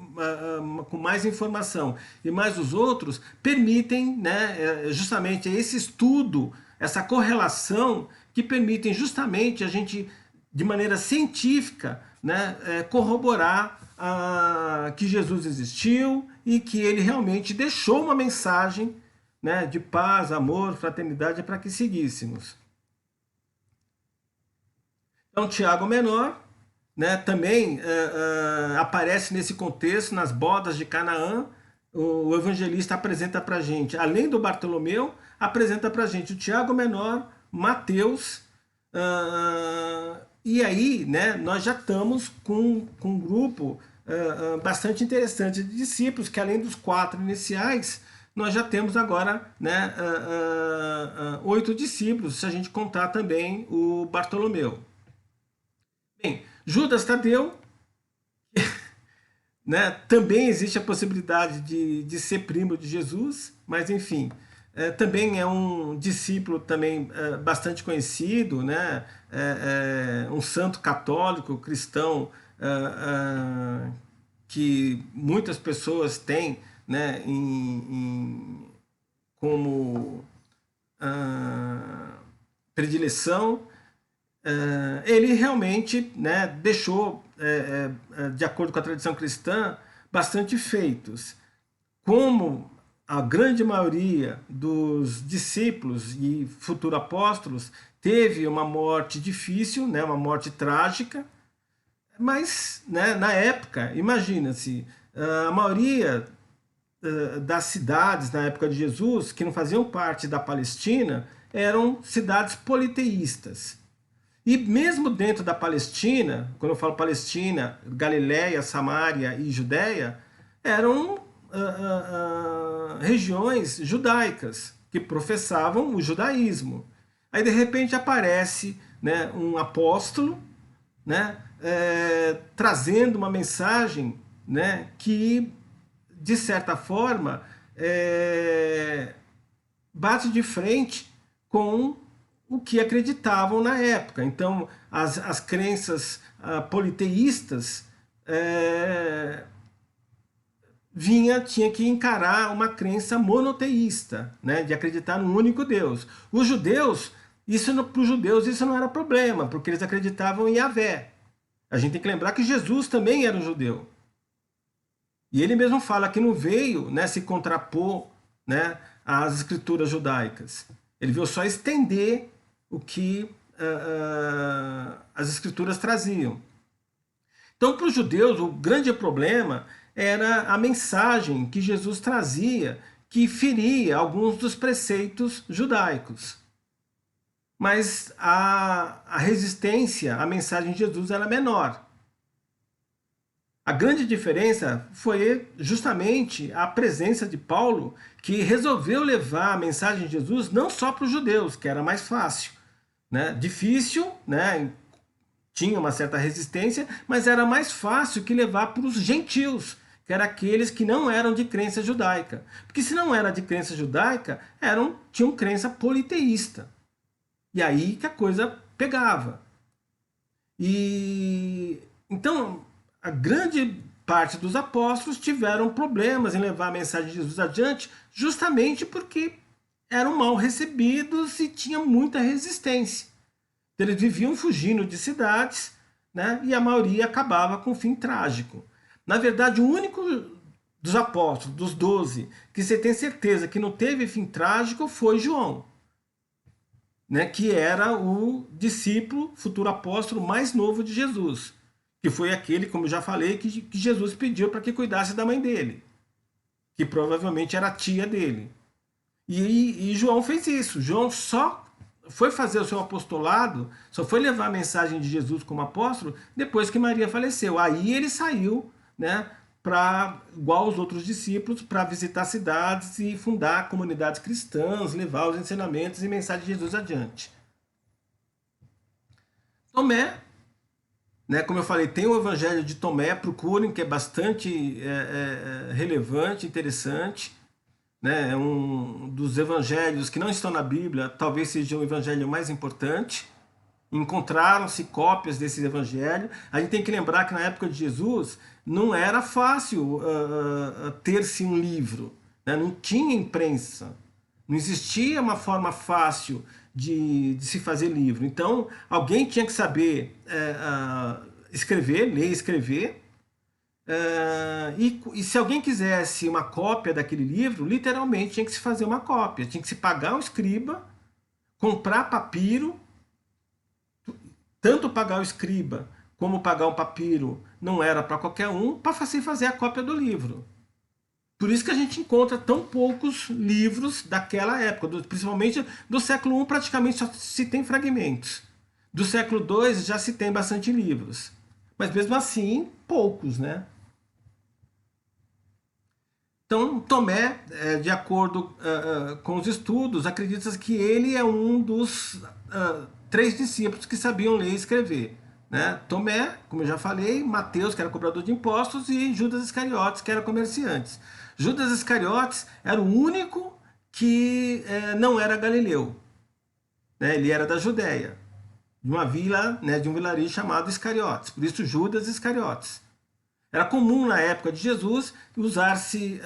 com mais informação, e mais os outros, permitem, né, justamente esse estudo, essa correlação, que permitem justamente a gente, de maneira científica, né, corroborar que Jesus existiu e que ele realmente deixou uma mensagem, né, de paz, amor, fraternidade para que seguíssemos. Então, Tiago Menor, né, também aparece nesse contexto, nas bodas de Canaã. O evangelista apresenta para a gente, além do Bartolomeu, apresenta para a gente o Tiago Menor, Mateus, e aí, né, nós já estamos com um grupo bastante interessante de discípulos, que além dos 4 iniciais, nós já temos agora, né, 8 discípulos, se a gente contar também o Bartolomeu. Bem, Judas Tadeu, né, também existe a possibilidade de ser primo de Jesus, mas enfim, também é um discípulo também bastante conhecido, né, um santo católico, cristão, que muitas pessoas têm, né, como predileção. ele realmente, né, deixou, de acordo com a tradição cristã, bastante feitos. Como a grande maioria dos discípulos e futuros apóstolos teve uma morte difícil, né, uma morte trágica, mas, né, na época, imagina-se, a maioria das cidades na época de Jesus, que não faziam parte da Palestina, eram cidades politeístas. E mesmo dentro da Palestina, quando eu falo Palestina, Galiléia, Samária e Judéia, eram regiões judaicas que professavam o judaísmo. Aí de repente aparece, né, um apóstolo, né, trazendo uma mensagem, né, que de certa forma bate de frente com o que acreditavam na época. Então, as crenças politeístas tinha que encarar uma crença monoteísta, né, de acreditar num único Deus. Os judeus, para os judeus isso não era problema, porque eles acreditavam em Yahvé. A gente tem que lembrar que Jesus também era um judeu. E ele mesmo fala que não veio, né, se contrapor, né, às escrituras judaicas. Ele veio só estender o que as escrituras traziam. Então, para os judeus, o grande problema era a mensagem que Jesus trazia, que feria alguns dos preceitos judaicos. Mas a resistência à mensagem de Jesus era menor. A grande diferença foi justamente a presença de Paulo, que resolveu levar a mensagem de Jesus não só para os judeus, que era mais fácil, né? Difícil, né? Tinha uma certa resistência, mas era mais fácil que levar para os gentios, que eram aqueles que não eram de crença judaica. Porque se não era de crença judaica, tinham crença politeísta. E aí que a coisa pegava. E então a grande parte dos apóstolos tiveram problemas em levar a mensagem de Jesus adiante, justamente porque eram mal recebidos e tinham muita resistência. Então, eles viviam fugindo de cidades, né, e a maioria acabava com um fim trágico. Na verdade, o único dos apóstolos, dos 12, que você tem certeza que não teve fim trágico foi João, né, que era o discípulo, futuro apóstolo mais novo de Jesus, que foi aquele, como eu já falei, que Jesus pediu para que cuidasse da mãe dele, que provavelmente era a tia dele. E João fez isso. João só foi fazer o seu apostolado, só foi levar a mensagem de Jesus como apóstolo depois que Maria faleceu. Aí ele saiu, né, igual os outros discípulos, para visitar cidades e fundar comunidades cristãs, levar os ensinamentos e mensagem de Jesus adiante. Tomé, né, como eu falei, tem o Evangelho de Tomé, procurem, que é bastante relevante, interessante. Né, é um dos evangelhos que não estão na Bíblia, talvez seja o evangelho mais importante. Encontraram-se cópias desse evangelho. A gente tem que lembrar que na época de Jesus não era fácil ter-se um livro, né? Não tinha imprensa, não existia uma forma fácil de se fazer livro. Então alguém tinha que saber escrever, ler e escrever. E se alguém quisesse uma cópia daquele livro, literalmente tinha que se fazer uma cópia, tinha que se pagar um escriba, comprar papiro. Tanto pagar o escriba como pagar um papiro não era para qualquer um, para fazer a cópia do livro. Por isso que a gente encontra tão poucos livros daquela época, principalmente do século I, praticamente só se tem fragmentos. Do século II já se tem bastante livros, mas mesmo assim poucos, né? Então, Tomé, de acordo com os estudos, acredita-se que ele é um dos 3 discípulos que sabiam ler e escrever. Né? Tomé, como eu já falei, Mateus, que era cobrador de impostos, e Judas Iscariotes, que era comerciante. Judas Iscariotes era o único que não era galileu. Né? Ele era da Judéia, de uma vila, né, de um vilarejo chamado Iscariotes. Por isso, Judas Iscariotes. Era comum na época de Jesus usar-se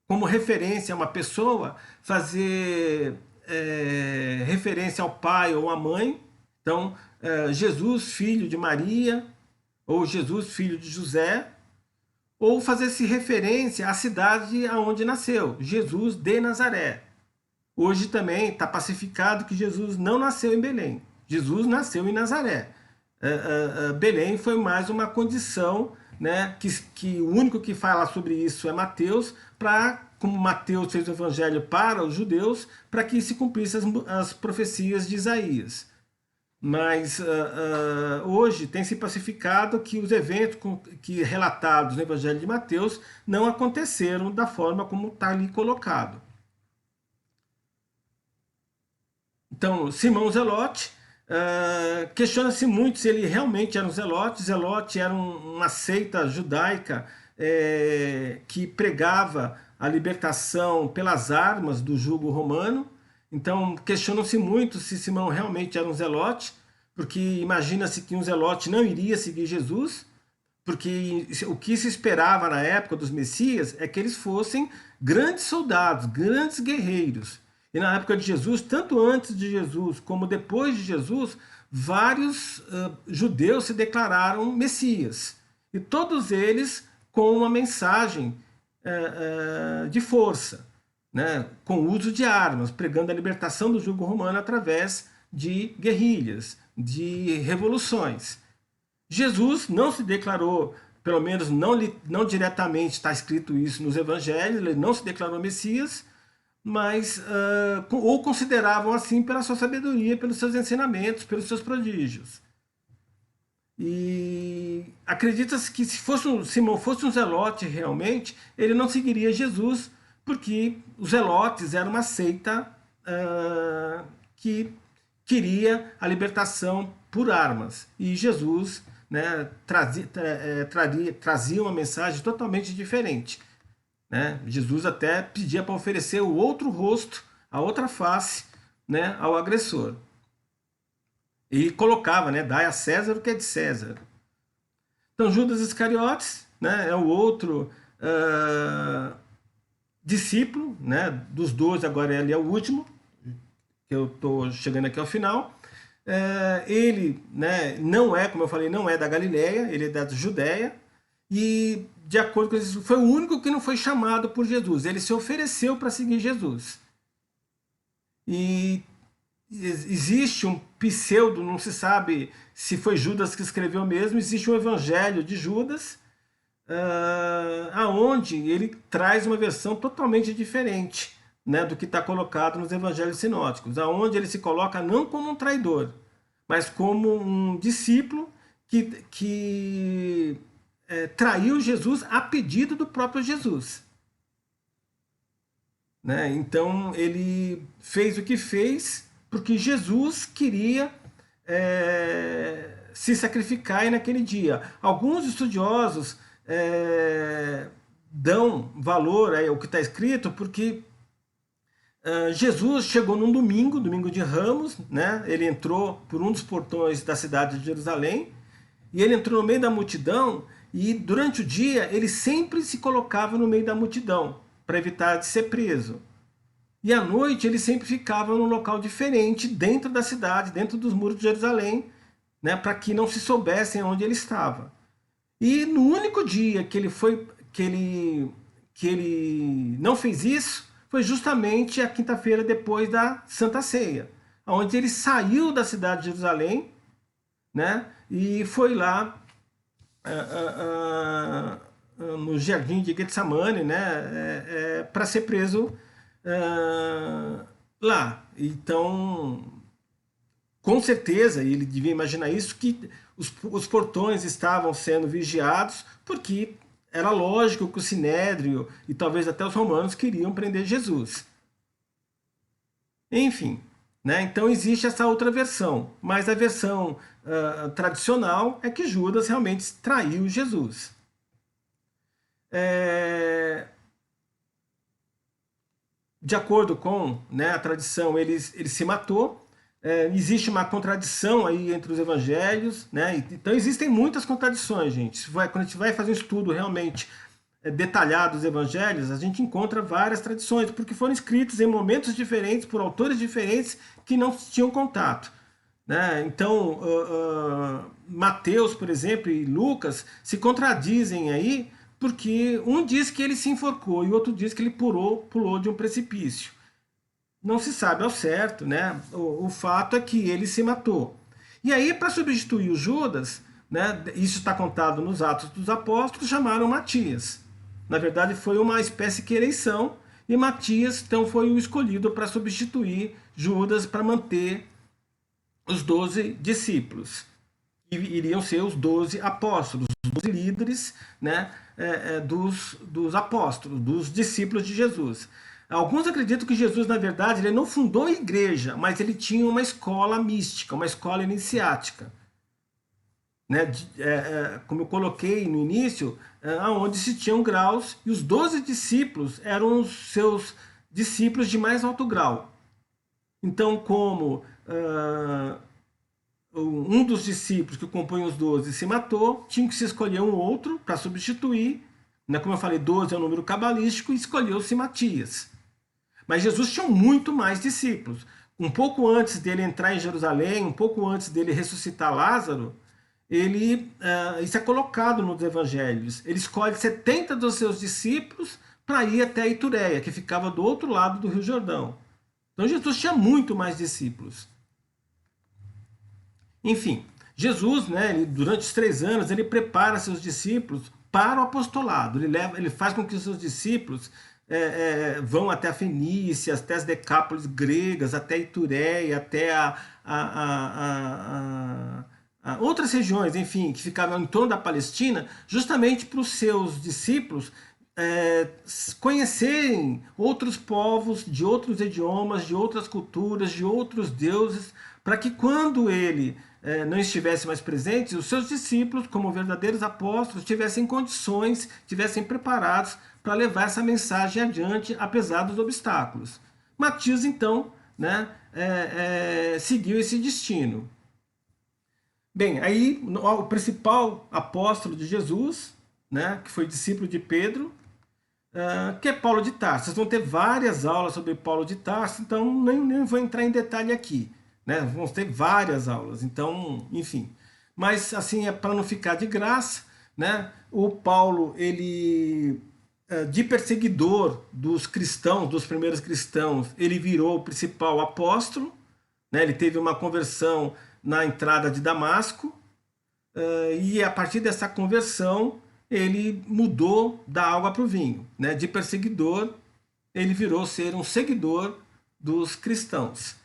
como referência a uma pessoa, fazer referência ao pai ou à mãe. Então, Jesus, filho de Maria, ou Jesus, filho de José, ou fazer-se referência à cidade aonde nasceu, Jesus de Nazaré. Hoje também está pacificado que Jesus não nasceu em Belém. Jesus nasceu em Nazaré. Belém foi mais uma condição, né, que o único que fala sobre isso é Mateus, como Mateus fez o evangelho para os judeus, para que se cumprissem as profecias de Isaías. Mas hoje tem se pacificado que os eventos relatados no evangelho de Mateus não aconteceram da forma como está ali colocado. Então, Simão Zelote, questiona-se muito se ele realmente era um zelote. Zelote era uma seita judaica que pregava a libertação pelas armas do jugo romano. Então, questionam-se muito se Simão realmente era um zelote, porque imagina-se que um zelote não iria seguir Jesus, porque o que se esperava na época dos Messias é que eles fossem grandes soldados, grandes guerreiros. E na época de Jesus, tanto antes de Jesus como depois de Jesus, vários judeus se declararam Messias. E todos eles com uma mensagem de força, né, com o uso de armas, pregando a libertação do jugo romano através de guerrilhas, de revoluções. Jesus não se declarou, pelo menos não diretamente está escrito isso nos evangelhos, ele não se declarou Messias, mas ou consideravam assim pela sua sabedoria, pelos seus ensinamentos, pelos seus prodígios. E acredita-se que se Simão fosse um zelote realmente, ele não seguiria Jesus, porque os zelotes eram uma seita que queria a libertação por armas. E Jesus, né, trazia uma mensagem totalmente diferente. Né? Jesus até pedia para oferecer o outro rosto, a outra face, né, ao agressor. E colocava, né, dai a César o que é de César. Então Judas Iscariotes, né, é o outro discípulo, né, dos 12, agora ele é o último, que eu estou chegando aqui ao final. Ele, né, não é, como eu falei, não é da Galileia, ele é da Judéia, e de acordo com isso, foi o único que não foi chamado por Jesus. Ele se ofereceu para seguir Jesus. E existe um pseudo, não se sabe se foi Judas que escreveu mesmo, existe um evangelho de Judas, aonde ele traz uma versão totalmente diferente, né, do que está colocado nos evangelhos sinóticos, aonde ele se coloca não como um traidor, mas como um discípulo que traiu Jesus a pedido do próprio Jesus. Né? Então ele fez o que fez porque Jesus queria se sacrificar naquele dia. Alguns estudiosos dão valor ao que está escrito porque Jesus chegou num domingo de Ramos, né? Ele entrou por um dos portões da cidade de Jerusalém e ele entrou no meio da multidão. E durante o dia ele sempre se colocava no meio da multidão para evitar de ser preso. E à noite ele sempre ficava num local diferente dentro da cidade, dentro dos muros de Jerusalém, né, para que não se soubessem onde ele estava. E no único dia que ele não fez isso foi justamente a quinta-feira depois da Santa Ceia, onde ele saiu da cidade de Jerusalém, né, e foi lá no jardim de Getsemane, né, para ser preso lá. Então, com certeza, ele devia imaginar isso, que os portões estavam sendo vigiados, porque era lógico que o Sinédrio e talvez até os romanos queriam prender Jesus. Enfim, né? Então existe essa outra versão, mas a versão tradicional é que Judas realmente traiu Jesus. De acordo com, né, a tradição, ele se matou. Existe uma contradição aí entre os evangelhos, né? Então existem muitas contradições, gente. Quando a gente vai fazer um estudo realmente detalhado dos evangelhos, a gente encontra várias tradições, porque foram escritos em momentos diferentes, por autores diferentes que não tinham contato. Né? Então, Mateus, por exemplo, e Lucas se contradizem aí, porque um diz que ele se enforcou e o outro diz que ele pulou de um precipício. Não se sabe ao certo, né? O fato é que ele se matou. E aí, para substituir o Judas, né, isso está contado nos Atos dos Apóstolos, chamaram Matias. Na verdade, foi uma espécie de eleição, e Matias então foi o escolhido para substituir Judas, para manter os 12 discípulos, que iriam ser os 12 apóstolos, os 12 líderes, né, dos apóstolos, dos discípulos de Jesus. Alguns acreditam que Jesus, na verdade, ele não fundou a igreja, mas ele tinha uma escola mística, uma escola iniciática. Né? Como eu coloquei no início, onde se tinham graus, e os 12 discípulos eram os seus discípulos de mais alto grau. Então, como um dos discípulos que compõe os 12 se matou, tinha que se escolher um outro para substituir. Né? Como eu falei, 12 é um número cabalístico, e escolheu-se Matias. Mas Jesus tinha muito mais discípulos. Um pouco antes dele entrar em Jerusalém, um pouco antes dele ressuscitar Lázaro, isso é colocado nos evangelhos. Ele escolhe 70 dos seus discípulos para ir até Itureia, que ficava do outro lado do Rio Jordão. Então Jesus tinha muito mais discípulos. Enfim, Jesus, né, durante os 3 anos, ele prepara seus discípulos para o apostolado. Ele faz com que os seus discípulos vão até a Fenícia, até as Decápolis gregas, até Itureia, até outras regiões, enfim, que ficavam em torno da Palestina, justamente para os seus discípulos conhecerem outros povos, de outros idiomas, de outras culturas, de outros deuses, para que quando ele não estivesse mais presente, os seus discípulos, como verdadeiros apóstolos, tivessem condições, tivessem preparados para levar essa mensagem adiante, apesar dos obstáculos. Matias, então, né, seguiu esse destino. Bem, aí o principal apóstolo de Jesus, né, que foi discípulo de Pedro, que é Paulo de Tarso. Vocês vão ter várias aulas sobre Paulo de Tarso, então nem vou entrar em detalhe aqui. Né? Vamos ter várias aulas, então, enfim. Mas, assim, para não ficar de graça, né, o Paulo, ele, de perseguidor dos cristãos, dos primeiros cristãos, ele virou o principal apóstolo, né? Ele teve uma conversão na entrada de Damasco, e a partir dessa conversão, ele mudou da água para o vinho. Né? De perseguidor, ele virou ser um seguidor dos cristãos.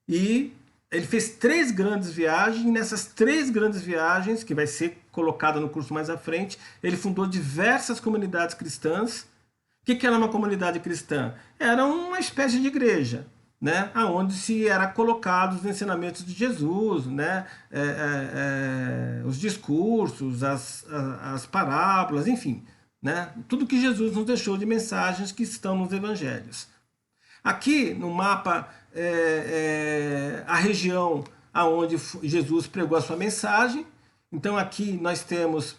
E ele fez 3 grandes viagens, e nessas 3 grandes viagens, que vai ser colocada no curso mais à frente, ele fundou diversas comunidades cristãs. O que era uma comunidade cristã? Era uma espécie de igreja, né? Onde se era colocados os ensinamentos de Jesus, né? Os discursos, as parábolas, enfim, né? Tudo que Jesus nos deixou de mensagens que estão nos evangelhos. Aqui no mapa, a região aonde Jesus pregou a sua mensagem. Então aqui nós temos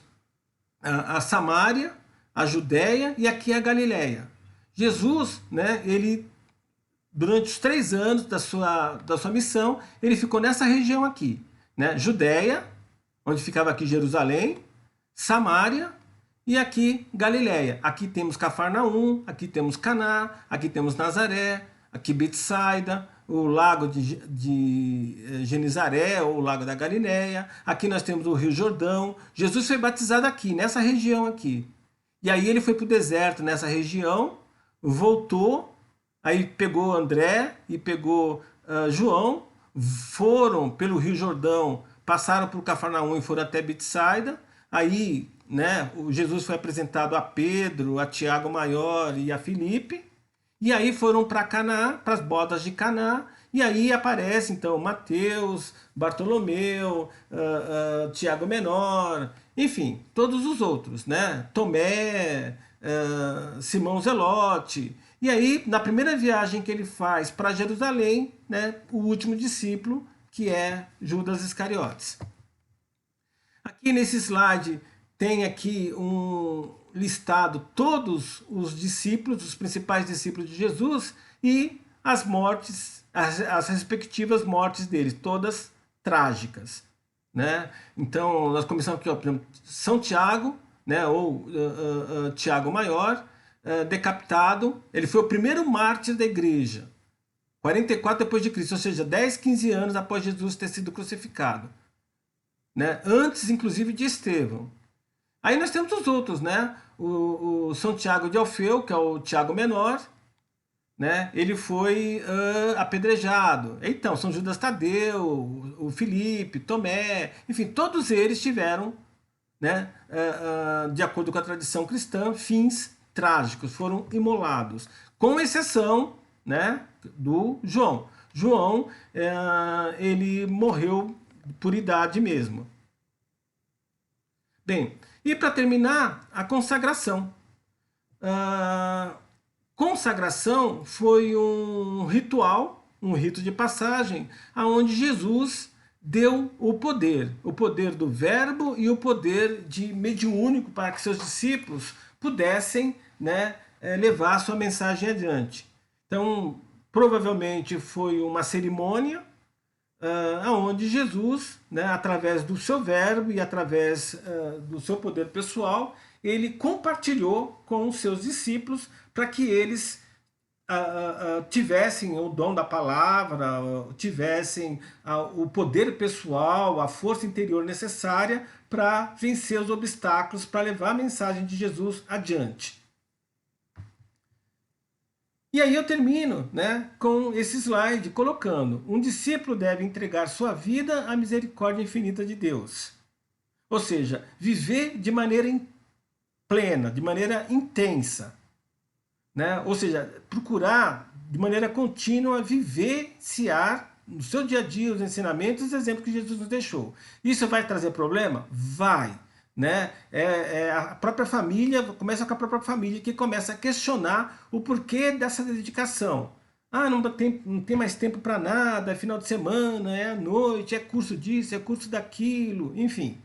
a Samária, a Judéia, e aqui a Galileia. Jesus, né, ele, durante os 3 anos da sua missão, ele ficou nessa região aqui. Né? Judéia, onde ficava aqui Jerusalém, Samária, e aqui Galileia. Aqui temos Cafarnaum, aqui temos Caná, aqui temos Nazaré, aqui Betsaida, o lago de Genizaré, ou o lago da Galileia. Aqui nós temos o Rio Jordão. Jesus foi batizado aqui, nessa região aqui. E aí ele foi para o deserto nessa região, voltou, aí pegou André e pegou João, foram pelo Rio Jordão, passaram por Cafarnaum e foram até Betsaida. Aí, né, Jesus foi apresentado a Pedro, a Tiago Maior e a Filipe. E aí foram para Caná, para as bodas de Caná. E aí aparece então Mateus, Bartolomeu, Tiago Menor, enfim, todos os outros, né? Tomé, Simão Zelote. E aí, na primeira viagem que ele faz para Jerusalém, né, o último discípulo, que é Judas Iscariotes. Aqui nesse slide tem aqui listado todos os discípulos, os principais discípulos de Jesus, e as mortes, as respectivas mortes deles, todas trágicas, né? Então, nós começamos aqui, ó, por exemplo, São Tiago, né, ou Tiago Maior, decapitado. Ele foi o primeiro mártir da igreja, 44 depois de Cristo, ou seja, 10, 15 anos após Jesus ter sido crucificado, né? Antes, inclusive, de Estevão. Aí nós temos os outros, né? O São Tiago de Alfeu, que é o Tiago Menor, né? Ele foi apedrejado. Então, São Judas Tadeu, o Filipe, Tomé, enfim, todos eles tiveram, né, de acordo com a tradição cristã, fins trágicos, foram imolados, com exceção, né, do João. João, ele morreu por idade mesmo. Bem, e para terminar, a consagração. Consagração foi um ritual, um rito de passagem, aonde Jesus deu o poder do verbo e o poder de mediúnico para que seus discípulos pudessem, né, levar a sua mensagem adiante. Então, provavelmente foi uma cerimônia onde Jesus, né, através do seu verbo e através do seu poder pessoal, ele compartilhou com os seus discípulos para que eles tivessem o dom da palavra, tivessem o poder pessoal, a força interior necessária para vencer os obstáculos, para levar a mensagem de Jesus adiante. E aí eu termino, né, com esse slide colocando: um discípulo deve entregar sua vida à misericórdia infinita de Deus. Ou seja, viver de maneira plena, de maneira intensa, né? Ou seja, procurar de maneira contínua vivenciar no seu dia a dia os ensinamentos e os exemplos que Jesus nos deixou. Isso vai trazer problema? Vai. Né? A própria família, começa com a própria família, que começa a questionar o porquê dessa dedicação. Não tem mais tempo para nada, é final de semana, é à noite, é curso disso, é curso daquilo, enfim.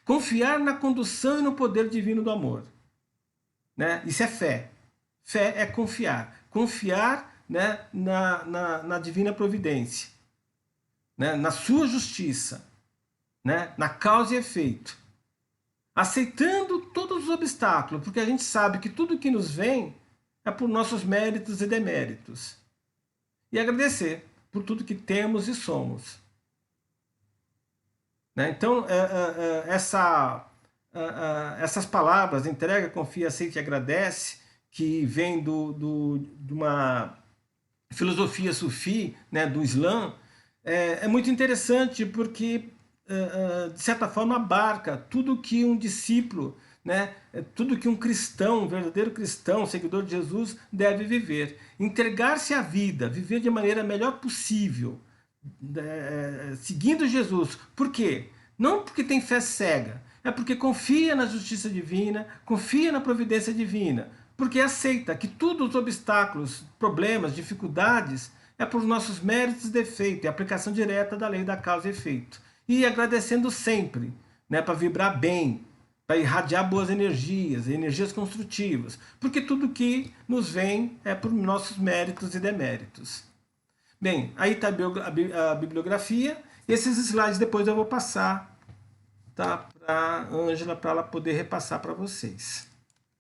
Confiar na condução e no poder divino do amor, né? Isso é fé. Fé é confiar. Confiar, né, na divina providência, né, na sua justiça, né, na causa e efeito. Aceitando todos os obstáculos, porque a gente sabe que tudo que nos vem é por nossos méritos e deméritos. E agradecer por tudo que temos e somos. Né? Então, essas palavras, entrega, confia, aceita e agradece, que vem de uma filosofia sufi, né, do Islã, é muito interessante porque, de certa forma, abarca tudo que um discípulo, né, tudo que um cristão, um verdadeiro cristão, seguidor de Jesus, deve viver. Entregar-se à vida, viver de maneira melhor possível, seguindo Jesus. Por quê? Não porque tem fé cega, é porque confia na justiça divina, confia na providência divina, porque aceita que todos os obstáculos, problemas, dificuldades, é por nossos méritos e defeitos, é a aplicação direta da lei da causa e efeito. E agradecendo sempre, né, para vibrar bem, para irradiar boas energias, energias construtivas, porque tudo que nos vem é por nossos méritos e deméritos. Bem, aí está a bibliografia. Esses slides depois eu vou passar, tá, para a Ângela, para ela poder repassar para vocês.